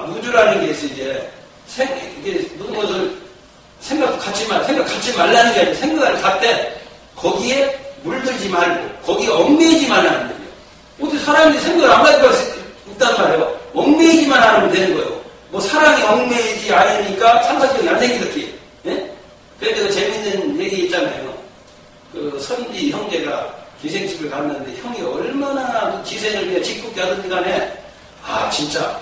무주라는 게 있어. 이게 모든 것을 생각 갖지 말라는 게 아니라 생각을 갖되 거기에 물들지 말고 거기에 얽매이지 말라는 거예요. 어떻게 사람이 생각을 안 가지고 있단 말이에요. 얽매이지만 하면 되는 거예요. 뭐 사랑이 얽매이지 않으니까 상사병이 안 생기겠지. 예? 그러니까 그 재밌는 얘기 있잖아요. 그 선비 형제가 기생집을 갔는데 형이 얼마나 그 기생을 위해 짓궂게 하든지 간에 진짜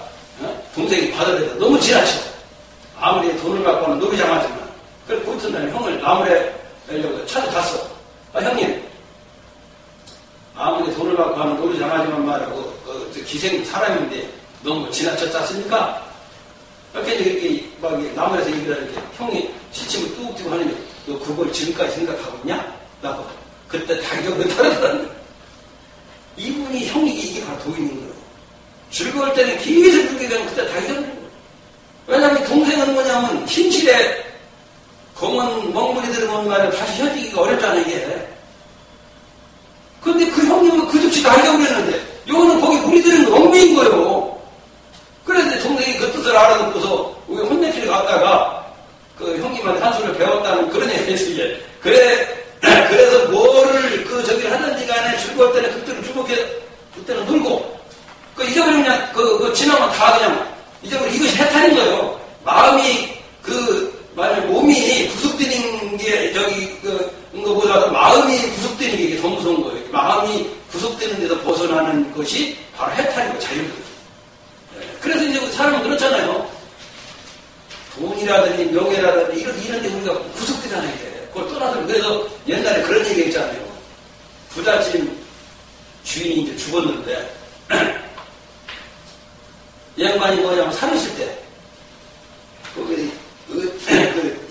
동생이 받아들여서 너무 지나쳐. 아무리 돈을 갖고 하는 노비장하지만 그래서 그 이튿날 형을 나무래 내려고 찾아갔어. 형님 아무리 돈을 갖고 하는 노비장하지만 말하고 기생 사람인데 너무 지나쳤지 않습니까? 이렇게 막 나무에서 얘기를 하는데 형이 시침을 뚝 띄고 하는데 너 그걸 지금까지 생각하고 있냐? 라고 그때 당겨 못하더라는 거야. 이분이 형이 이게 바로 도인인 거예요. 즐거울 때는 계속 그렇게 되면 그때 다 잊어버리는 거예요. 왜냐하면 동생은 뭐냐면 흰실에 검은 먹물이 들어오는 말에 다시 혀지기가 어렵잖아 이게. 근데 그 형님은 그 즉시 다 잊어버렸는데 요거는 거기 물이 들은 거 엉매인 거예요. 그래서 동생이 그 뜻을 알아듣고서 우리 혼내키러 갔다가 그 형님한테 한 수를 배웠다는 그런 얘기에서 이제 그래서 뭐를 저기를 하든지 간에 즐거울 때는 그때는 즐겁게 그때는 놀고 잊어버리면 그냥 지나면 다 그냥 잊어버리고 이것이 해탈인 거예요. 마음이 만약 몸이 구속되는 게 그거보다도 마음이 구속되는 게 더 무서운 거예요. 마음이 구속되는 데서 벗어나는 것이 바로 해탈이고 자유거든요. 그래서 이제 사람은 그렇잖아요. 돈이라든지 명예라든지 이런 데 우리가 구속되잖아요. 그걸 떠나서 그래서 옛날에 그런 얘기 했잖아요. 부잣집 주인이 이제 죽었는데 양반이 뭐냐면 살았을 때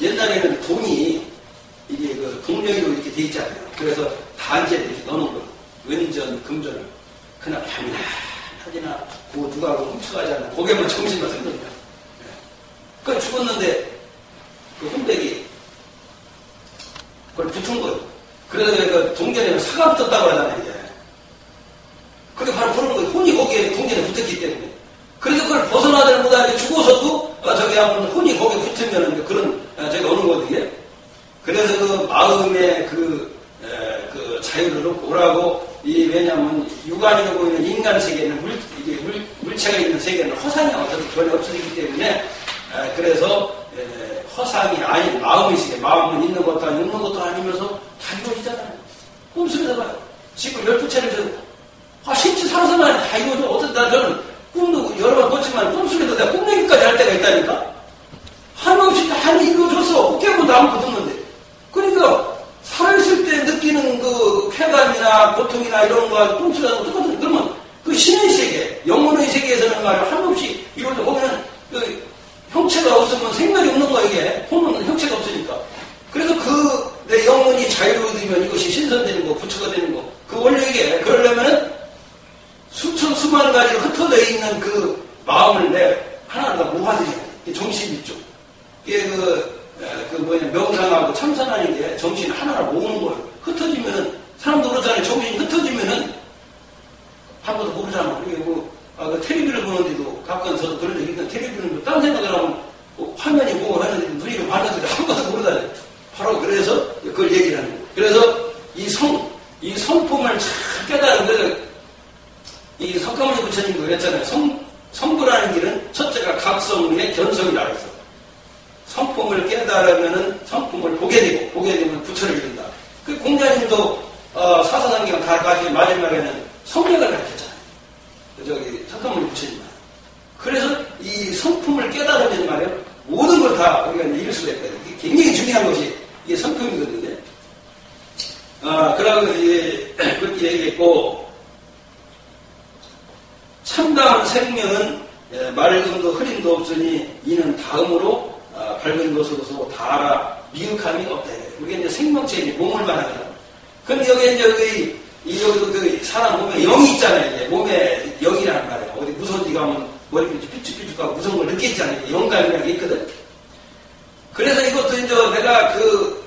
옛날에는 돈이 이게 동명이로 이렇게 돼 있잖아요. 그래서 단지에 이렇게 넣어놓은 거예요. 은전, 금전을 그날 밤이나 낮이나 누가 훔쳐가지 않나 거기에만 정신만 쓴 겁니다. 그걸 죽었는데 그 혼백이 그걸 붙은 거예요. 그래서 그 동전에 사가 붙었다고 하잖아요. 이제. 그게 바로 그런 거예요. 혼이 거기에 동전에 붙었기 때문에. 그래서 그걸 벗어나들 못하게 죽어서도 저기 한번 혼이 거기에 붙으면 그런 저기 오는 거거든요. 그래서 그 마음의 그 자유를 얻고 오라고 왜냐하면 육안으로 보이는 인간 세계는 물체가 있는 세계는 허상이 전혀 없어지기 때문에 그래서 허상이 아닌 마음의 세계, 마음은 있는 것도 아니고 없는 것도 아니면서 다 이루어지잖아요. 꿈속에서 봐요. 집을 12채를 져도 실제 살아서만 다 이루어져. 어쨌든 저는 꿈도 여러 번 꿨지만 꿈속에서 내가 꿈내기까지 할 때가 있다니까. 한없이 다 이루어졌어. 깨고도 아무것도 없는데. 그러니까 살아있을 때 느끼는 그 쾌감이나 고통이나 이런 거와 꿈속에서 똑같은. 그러면 그 신의 세계, 영혼의 세계에서는 말이야 한없이 이루어져. 거기는 형체가 없으면 생명이 없는 거야 이게. 혼은 형체가 없으니까. 그래서 내 영혼이 자유를 얻으면 이것이 신선되는 거, 부처가 되는 거. 그 원래 이게 그러려면은 수천 수만 가지로 흩어져 있는 그 마음을 하나하나 모아들여. 정신 있죠. 이게 명상하고 참선하는 게 정신 하나하나 모으는 거예요. 흩어지면은 사람도 그렇잖아요. 정신이 흩어지면은 아무것도 모르잖아. 이게 그 텔레비를 보는데도 성자님도 사사상경 다 가지고 마지막에는 성령을 가르쳤잖아요. 저기 석가모니 부처님. 그래서 이 성품을 깨달으면 말이에요. 모든 걸 다 우리가 이룰 수가 있거든요. 이게 굉장히 중요한 것이 이게 성품이거든요. 그러고 이제 그렇게 얘기했고, 참다운 생명은 맑음도 흐림도 없으니 이는 다음으로 밝은 것으로서 다 알아 미혹함이 없다. 우리가 이제 생명체 이제 몸을 말하잖아요. 근데 여기 이제 여기도 그 사람 몸에 영이 있잖아요. 이제 몸에 영이라는 말이에요. 어디 무서운 데 가면 머리끝이 삐죽삐죽하고 무서운 걸 느끼잖아요. 영감이라는 게 있거든. 그래서 이것도 이제 내가 그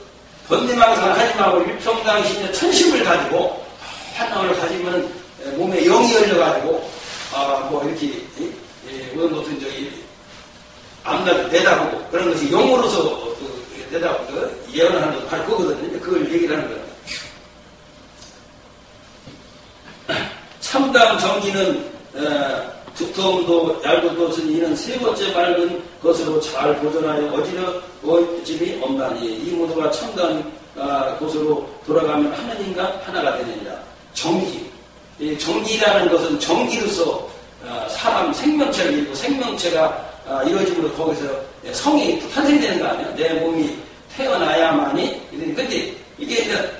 번뇌망상 하지 말고 일평당시 천심을 가지고 한나를 가지면 몸에 영이 열려가지고 뭐 이렇게 어떤 것도 이제 앞날 내다보고 그런 것이 영으로서 내다보고 예언을 하는 것도 바로 그거거든요. 그걸 얘기를 하는 거예요. 참다운 정기는 두터움도 얇고도 없으니 이는 세 번째 맑은 것으로 잘 보존하여 어지러움이 없나니 이 모두가 참다운 곳으로 돌아가면 하나님과 하나가 되느니라. 정기. 이 정기라는 것은 정기로서 사람 생명체를 이루고 생명체가 이루어짐으로 거기서 성이 탄생되는 거 아니에요? 내 몸이 태어나야만이. 근데 이게 이제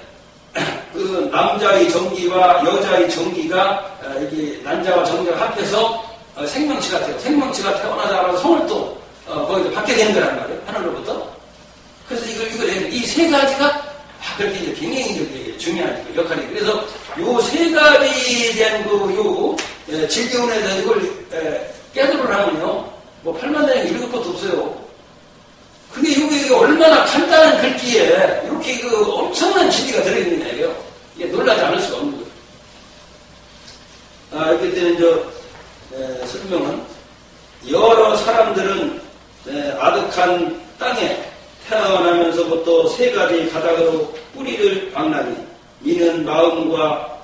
그 남자의 정기와 여자의 정기가 이게 남자와 정기가 합해서 생명체가 돼요. 생명체가 태어나자마자 성을 또 거기서 받게 되는 거란 말이에요. 하늘로부터. 그래서 이걸 이 세 가지가 그렇게 이제 굉장히 중요한 역할이에요. 그래서 요 세 가지에 대한 질경에서 이걸 깨달으려 하면요, 뭐 8만원에 읽을 것도 없어요. 근데 이게 얼마나 간단한 글귀에 이렇게 엄청난 진리가 들어있는 거예요. 이게 놀라지 않을 수가 없는 거예요. 이렇게 되는 설명은 여러 사람들은 아득한 땅에 태어나면서부터 세 가지 가닥으로 뿌리를 박나니 이는 마음과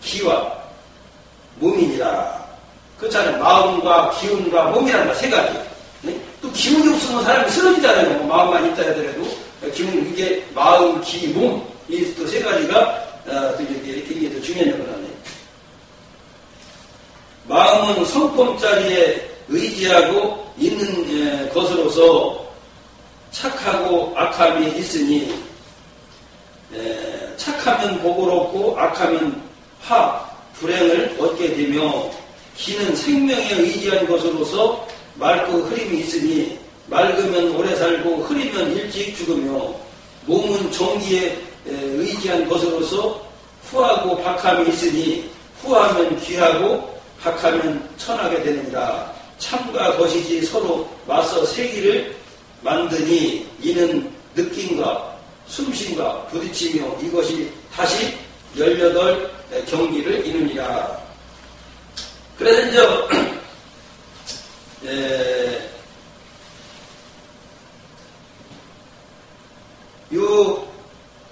기와 몸이니라. 그렇잖아요. 마음과 기운과 몸이란 말 세 가지. 네? 또 기운이 없으면 사람이 쓰러지잖아요. 뭐 마음만 있다 하더라도 기운, 이게 마음, 기, 몸, 이 또 세 가지가 이게 더 중요한 역할을 하네요. 마음은 성품자리에 의지하고 있는 것으로서 착하고 악함이 있으니 착하면 복을 얻고 악하면 불행을 얻게 되며 기는 생명에 의지한 것으로서 맑고 흐림이 있으니 맑으면 오래 살고 흐리면 일찍 죽으며 몸은 정기에 의지한 것으로서 후하고 박함이 있으니 후하면 귀하고 박하면 천하게 되느니라. 참과 거시지 서로 맞서 세기를 만드니 이는 느낌과 숨심과 부딪히며 이것이 다시 18 경기를 이루니라. 그래서 이제 요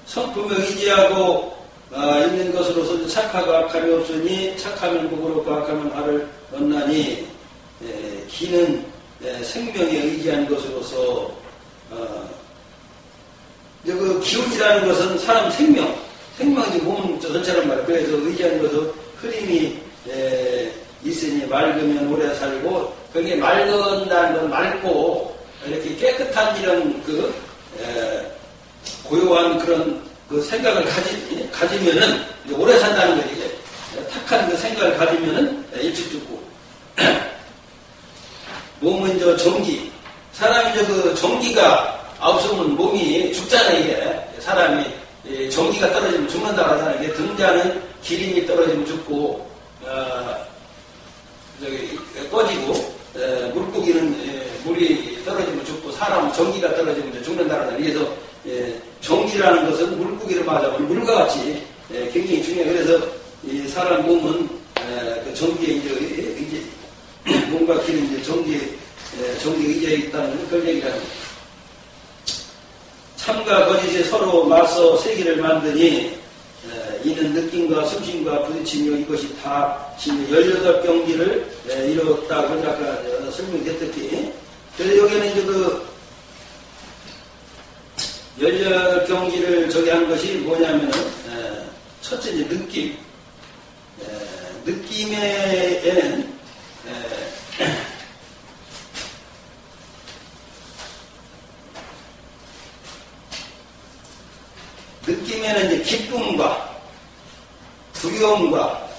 성품에 의지하고 있는 것으로서 착하고 악함이 없으니 착하면 복을 얻고 악하면 화를 얻나니 기는 생명에 의지한 것으로서 이제 그 기운이라는 것은 사람 생명이 몸 전체란 말이에요. 그래서 의지한 것은 흐림이 있으니 맑으면 오래 살고 그게 맑은다는 건 맑고 이렇게 깨끗한 이런 고요한 그런 그 생각을 가지면은 오래 산다는 거지. 탁한 그 생각을 가지면은 일찍 죽고. 몸은 정기. 사람이 그 정기가 없으면 몸이 죽잖아요, 이게. 사람이 정기가 떨어지면 죽는다고 하잖아요. 이게 등자는 기름이 떨어지면 죽고, 꺼지고, 물고기는 물이 떨어지면 죽고, 사람은 전기가 떨어지면 죽는다고 하잖아요. 그래서 전기라는 것은 물고기를 맞아보면 물과 같이 굉장히 중요해요. 그래서 이 사람 몸은 그 전기에 이제 몸과 기는 이제 전기에 의지해 있다는 그런 얘기를 합니다. 참과 거짓이 서로 맞서 세기를 만드니 이는 느낌과 숨심과 부딪히며 이것이 다 18경기를 이뤘다고 아까 설명이 됐듯이. 그래서 여기는 이제 열렬 경기를 저기 한 것이 뭐냐면은, 첫째, 이제 느낌. 느낌에는, 느낌에는 이제 기쁨과 두려움과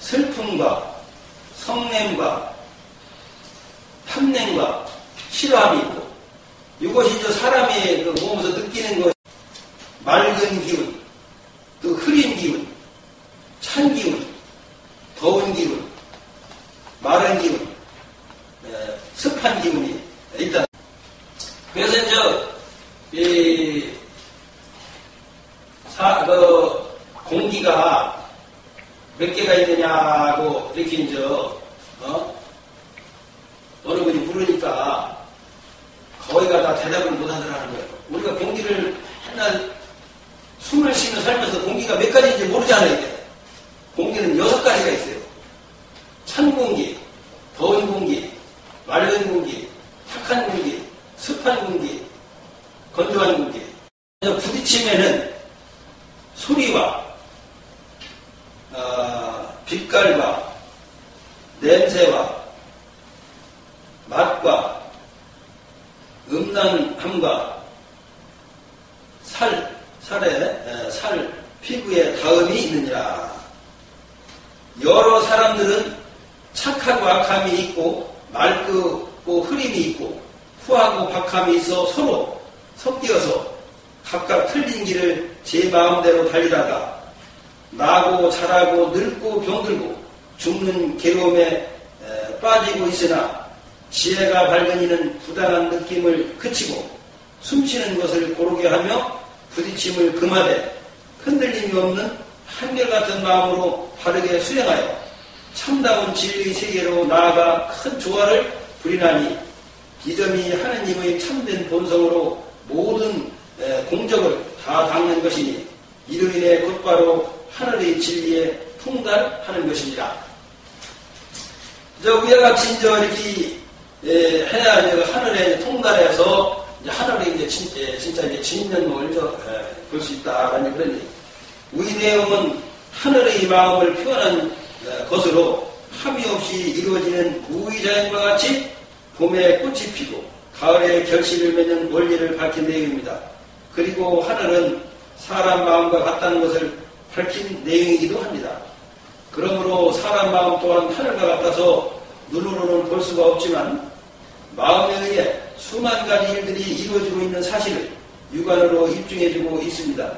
슬픔과 성냄과 탐냄과 싫어함이 있고, 이것이 저 사람이 몸에서 느끼는 것, 맑은 기운, 또 흐린 기운, 찬 기운, 더운 기운, 마른 기운, 습한 기운이 있다. 그래서 공기가 몇 개가 있느냐고 이렇게 어느 분이 물으니까 거의가 다 대답을 못 하더라는 거예요. 우리가 공기를 맨날 숨을 쉬며 살면서 공기가 몇 가지인지 모르잖아요. 이게. 공기는 6가지가 있어요. 찬 공기, 더운 공기, 맑은 공기, 탁한 공기, 습한 공기, 건조한 공기. 부딪힘에는 소리와 빛깔과 냄새와 맛과 음란함과 살, 피부에 닿음이 있느니라. 여러 사람들은 착하고 악함이 있고 맑고 흐림이 있고 후하고 박함이 있어 서로 섞여서 각각 틀린 길을 제 마음대로 달리다가 나고 자라고 늙고 병들고 죽는 괴로움에 빠지고 있으나 지혜가 밝은 이는 부당한 느낌을 그치고 숨쉬는 것을 고르게 하며 부딪힘을 금하되 흔들림이 없는 한결같은 마음으로 바르게 수행하여 참다운 진리의 세계로 나아가 큰 조화를 부리나니 이점이 하느님의 참된 본성으로 모든 공적을 다 닦는 것이니 이로 인해 곧바로 하늘의 진리에 통달하는 것입니다. 위와 같이 이렇게 해야 하늘에 통달해서 하늘에 진짜 진면목을 볼 수 있다라는 그런 얘기. 이 내용은 하늘의 마음을 표현한 것으로 함이 없이 이루어지는 무의자연과 같이 봄에 꽃이 피고 가을에 결실을 맺는 원리를 밝힌 내용입니다. 그리고 하늘은 사람 마음과 같다는 것을 밝힌 내용이기도 합니다. 그러므로 사람 마음 또한 하늘과 같아서 눈으로는 볼 수가 없지만 마음에 의해 수만 가지 일들이 이루어지고 있는 사실을 육안으로 입증해주고 있습니다.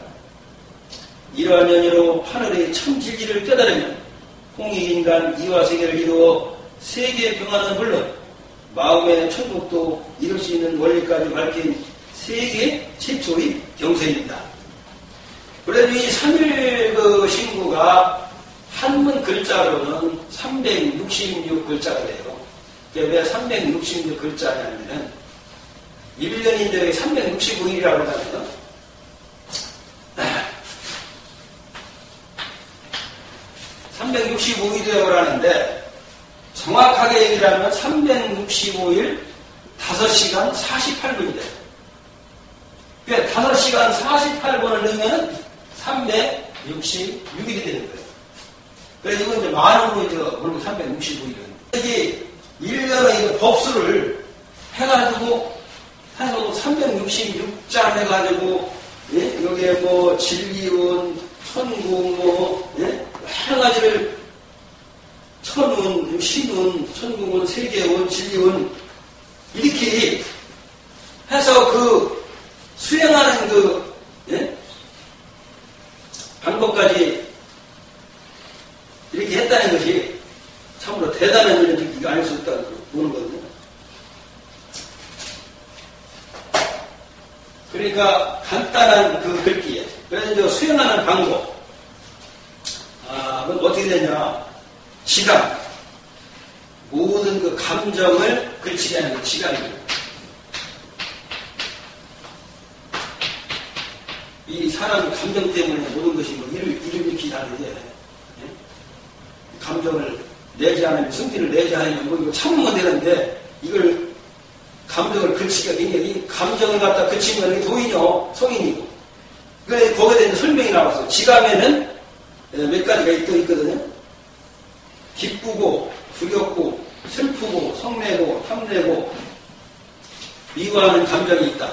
이러한 연유로 하늘의 참 진리를 깨달으면 홍익인간 이화세계를 이루어 세계 평화는 물론 마음의 천국도 이룰 수 있는 원리까지 밝힌 세계 최초의 경서입니다. 그래도 이 3일 신구가 한문 글자로는 366글자가 돼요. 왜 366글자냐면은 1년인데 365일이라고 하잖아요. 365일이라고 하는데 정확하게 얘기하면 365일 5시간 48분이 돼요. 그러니까 5시간 48분을 넣으면 366일이 되는 거예요. 그래서 이건 이제 만으로 물론 365일은. 이게 1년의 법수를 해가지고, 해서 366장 해가지고, 예? 여기에 뭐, 진리운, 천궁, 예? 여러 가지를, 천운, 신운, 천궁운, 세계운, 진리운, 이렇게 해서 수행하는 예? 방법까지 이렇게 했다는 것이 참으로 대단한 일은 이거 알 수 없다고 보는 거거든요. 그러니까 간단한 글귀에. 그래서 이제 수행하는 방법. 그건 어떻게 되냐. 지감. 모든 감정을 글치게 하는 지감입니다. 이 사람 감정 때문에 모든 것이 이름이 다르게 감정을 내지 않으면, 승기를 내지 않으면 이거 참으면 되는데, 이걸 감정을 그치기가 굉장히, 감정을 갖다 그치면 도인이요, 성인이고. 그래, 거기에 대한 설명이 나왔어요. 지감에는 몇 가지가 또 있거든요. 기쁘고, 두렵고, 슬프고, 성내고, 탐내고, 미워하는 감정이 있다.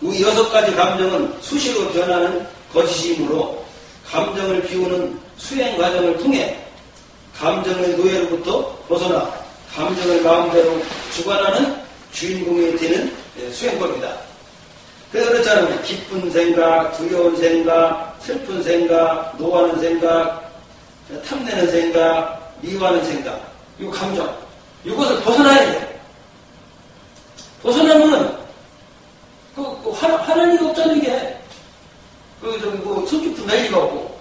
이 6가지 감정은 수시로 변하는 거짓이므로 감정을 비우는 수행 과정을 통해 감정의 노예로부터 벗어나 감정을 마음대로 주관하는 주인공이 되는 수행법이다. 그래서 그렇잖아요. 기쁜 생각, 두려운 생각, 슬픈 생각, 노하는 생각, 탐내는 생각, 미워하는 생각, 이 감정, 이것을 벗어나야 돼. 벗어나면 하나님이 없다는 게 손 깊은 낼 리가 없고.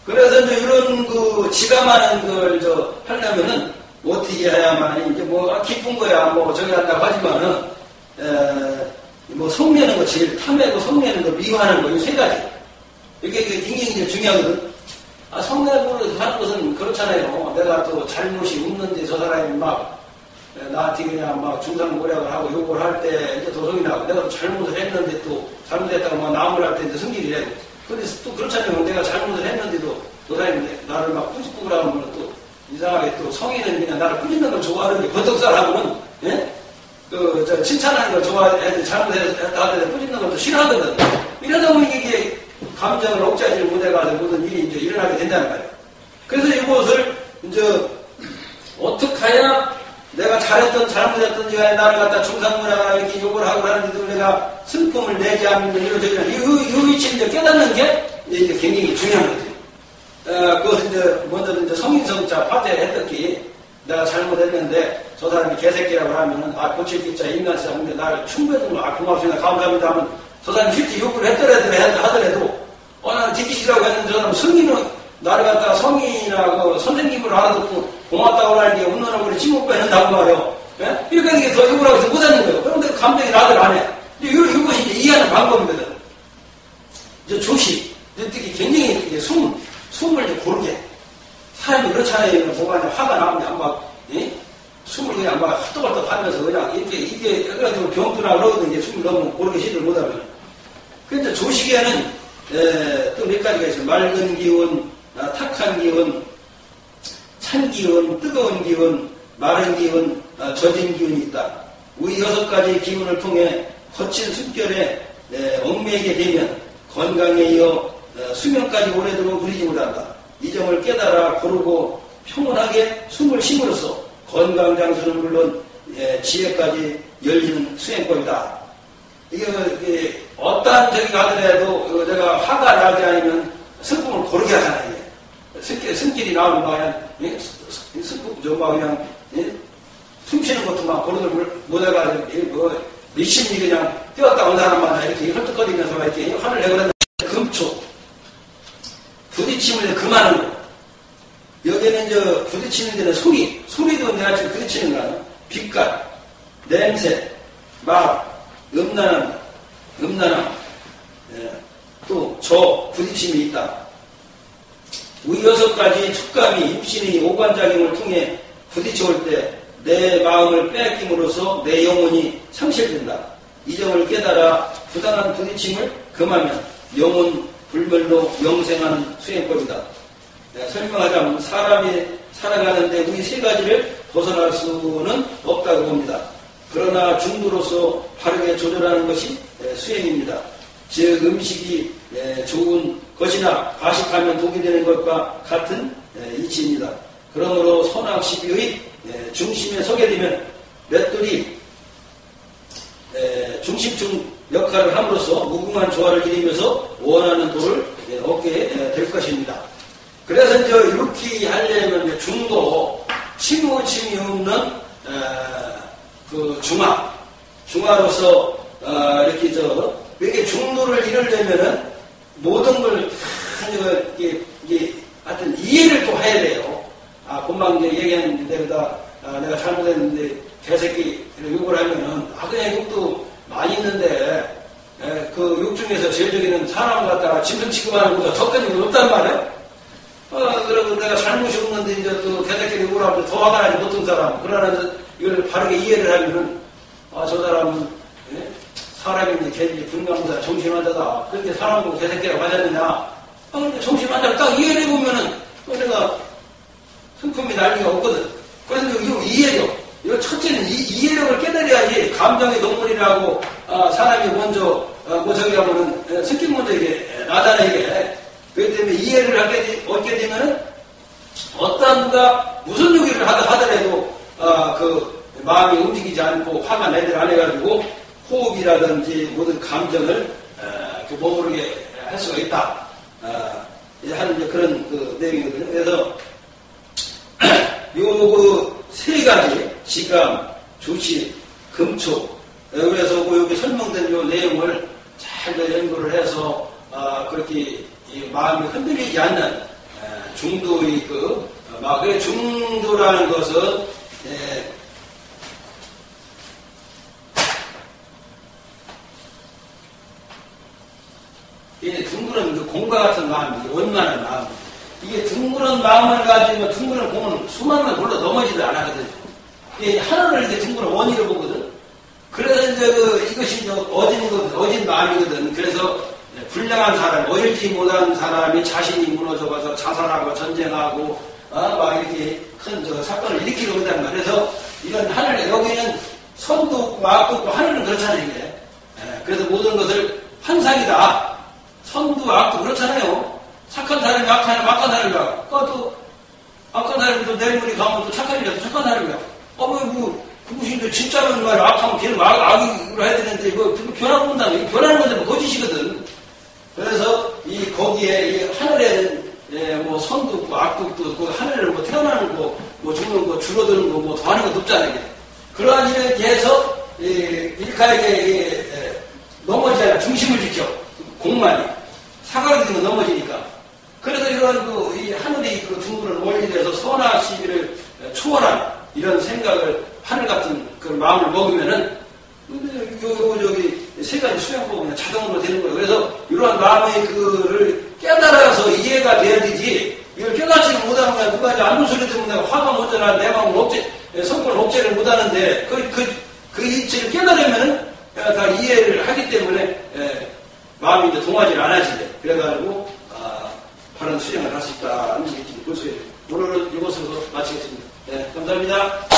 그래서 이제 이런 지감하는 걸 하려면은 어떻게 해야만 이제 기쁜 거야 저기 한다고 하지만은 성내는 거 제일 탐내고 성내는 거 미워하는 거 이 3가지. 이게 굉장히 중요하거든. 성내고 하는 것은 그렇잖아요. 내가 또 잘못이 없는데 저 사람이 나한테 그냥 중상모략을 하고 욕을 할 때 이제 도성이 나고 내가 또 잘못을 했는데 또 잘못했다고 나무를 할 때 이제 성질이 내고. 근데 또 그렇잖아요. 내가 잘못을 했는데도 그 사람이 나를 꾸짖고 하면 또 이상하게 또 성인은 그냥 나를 꾸짖는 걸 좋아하는데 버덕살하고는 칭찬하는 걸 좋아해. 잘못했다 하더라도 꾸짖는 걸 또 싫어하거든. 이러다 보니 이게 감정을 억제하지 못해가지고 모든 일이 이제 일어나게 된다는 말이에요. 그래서 이것을 이제 어떻게 해야 내가 잘못했던 지가 나를 갖다 중상문화가 이렇게 욕을 하고 하는데도 내가 슬픔을 내지 않는 이런 이 위치를 이제 깨닫는 게 이제 굉장히 중요한 거지. 그것은 이제 먼저 이제 성인성자 파죄했던 내가 잘못했는데 저 사람이 개새끼라고 하면은 고칠 게 있자 인간사인데 나를 충분히 고맙습니다 감사합니다 하면 저 사람이 실제 욕을 하더라도 나는 지키시라고 했는데 저 사람 성인은 나를 갖다가 성인이나 선생님으로 알아듣고 고맙다고 하는 게 웃는 얼굴에 침못 빼는다고 말이요. 예? 이렇게 하는 게 더 욕을 하고 못하는 거예요. 그런데 감정이 나들 안 해. 이것이 이제 이해하는 방법이거든. 이제 조시. 특히 굉장히 이제 숨을 이제 고르게. 사람이 그렇잖아요. 뭐가 화가 나면 숨을 그냥 헛떡헛떡 하면서 그냥 이게 해가지고 병두나 그러거든. 이제 숨을 너무 고르게 시도를 못하면. 그런데 조식에는 또 몇 가지가 있어요. 맑은 기운, 탁한 기운, 찬 기운, 뜨거운 기운, 마른 기운, 젖은 기운이 있다. 이 6가지 기운을 통해 거친 숨결에 얽매이게 되면 건강에 이어 수명까지 오래도록 누리지 못한다. 이 점을 깨달아 고르고 평온하게 숨을 쉼으로써 건강장수는 물론 지혜까지 열리는 수행법이다. 이게 어떠한 적이 가더라도 내가 화가 나지 않으면 슬픔을 고르게 하잖아요. 승길이 나오는 거야. 슬픔 그냥 숨 쉬는 것도 고르들 못해가지고 미친이 그냥 뛰었다 온 사람마다 이렇게 헐떡거리면서 이렇게 화를 내거나 금초 부딪힘을 금하는 거. 여기는 이제 부딪히는 데는 소리도 내가 지금 부딪히는 거 아니야? 빛깔, 냄새, 맛, 음란함, 또 부딪힘이 있다. 이 6가지 촉감이 육신의 오관작용을 통해 부딪혀올 때 내 마음을 빼앗김으로써 내 영혼이 상실된다. 이 점을 깨달아 부당한 부딪힘을 금하면 영혼 불멸로 영생하는 수행법이다. 설명하자면 사람이 살아가는데 이 3가지를 벗어날 수는 없다고 봅니다. 그러나 중도로서 바르게 조절하는 것이 수행입니다. 즉 음식이 좋은 것이나 과식하면 독이 되는 것과 같은 이치입니다. 그러므로 선악시비의 중심에 서게 되면 맷돌이 중심축 역할을 함으로써 무궁한 조화를 이루면서 원하는 도를 얻게 될 것입니다. 그래서 이제 이렇게 하려면 중도, 침무침이 없는 중화로서 이렇게 중도를 이루려면은 모든 걸 하여튼 이해를 또 해야 돼요. 금방 이제 얘기한 대로다 내가 잘못했는데 개새끼를 욕을 하면은 그냥 욕도 많이 있는데 그 욕 중에서 제일 저기는 사람 갖다가 짐승 취급하는 것보다 더 큰 욕은 없단 말이에요. 그러고 내가 잘못이 없는데 이제 또 개새끼를 욕을 하면 더 화가 나지 보통 사람. 그러나 이걸 바르게 이해를 하면은, 저 사람은, 예? 사람인데 걔들이 분간보다 정신환자다. 그렇게 사람 보고 개새끼라고 하잖느냐. 근데 정신환자를 딱 이해를 해보면은, 내가 성품이 난리가 없거든. 그래서 이거 이해력. 이거 첫째는 이해력을 깨달아야지. 감정의 동물이라고, 사람이 먼저, 저기 하면은, 스킨 먼저 이게 나타나게. 그렇기 때문에 이해를 얻게 되면은, 어떤 누가 무슨 요기를 하더라도, 그, 마음이 움직이지 않고 화가 내들 안 해가지고, 호흡이라든지 모든 감정을, 머무르게 할 수가 있다. 이제 하는 이제 그런 그 내용이거든요. 그래서, 요 세 가지, 지감, 주시, 금초. 그래서 여기 설명된 요 내용을 잘 연구를 해서, 그렇게 마음이 흔들리지 않는 중도의 그, 그 중도라는 것은, 이게 둥그런 그 공과 같은 마음이 원만한 마음. 이게 둥그런 마음을 가지고 둥그런 공은 수많은 굴러 넘어지도 안 하거든. 이게 하늘을 이렇게 둥그런 원의로 보거든. 그래서 이제 이것이 이제 어진 마음이거든. 그래서 불량한 사람, 어일지 못한 사람이 자신이 무너져가서 자살하고 전쟁하고, 막 이렇게 큰 사건을 일으키려 한단 말이야. 그래서 이런 하늘, 여기는 선도 없고 악도 없고 하늘은 그렇잖아요, 이게. 그래서 모든 것을 환상이다. 선도 악도 그렇잖아요. 착한 사람이 악한 사람이야. 또 악한 사람이 내일모레 가면 또 착한 일이야. 또 착한 사람이야. 그것이 진짜는 말이야. 악하면 걔는 악으로 해야 되는데 이거 변하고 본다는 이거 변하는 건데 뭐 거짓이거든. 그래서 거기에 이 하늘에는 뭐 선도 없고 악도 없고 하늘에는 뭐 태어나는 거, 뭐 죽는 거, 줄어드는 거, 뭐 더하는 것도 없잖아요. 그러한 일에 대해서 일카에게 넘어지지 않아. 중심을 지켜. 공만이. 사각이 되면 넘어지니까. 그래서 이런 이 하늘의 그 둥그런 원리에서 선악 시비를 초월한 이런 생각을 하늘 같은 그런 마음을 먹으면은 저기 세 가지 수양법은 그냥 자동으로 되는 거예요. 그래서 이러한 마음의 그를 깨달아서 이해가 돼야 되지. 이걸 깨닫지를 못하면 그냥 누가 이제 아무 소리 들으면 내가 화가 먼저 나 내 마음을 성품을 억제를 못하는데 그 이치를 깨달으면은 다 이해를 하기 때문에 마음이 이제 동하지 않아지네. 그래가지고 바른 수행을 할 수 있다는 얘기 볼 수 있어요. 오늘은 이것으로 마치겠습니다. 네, 감사합니다.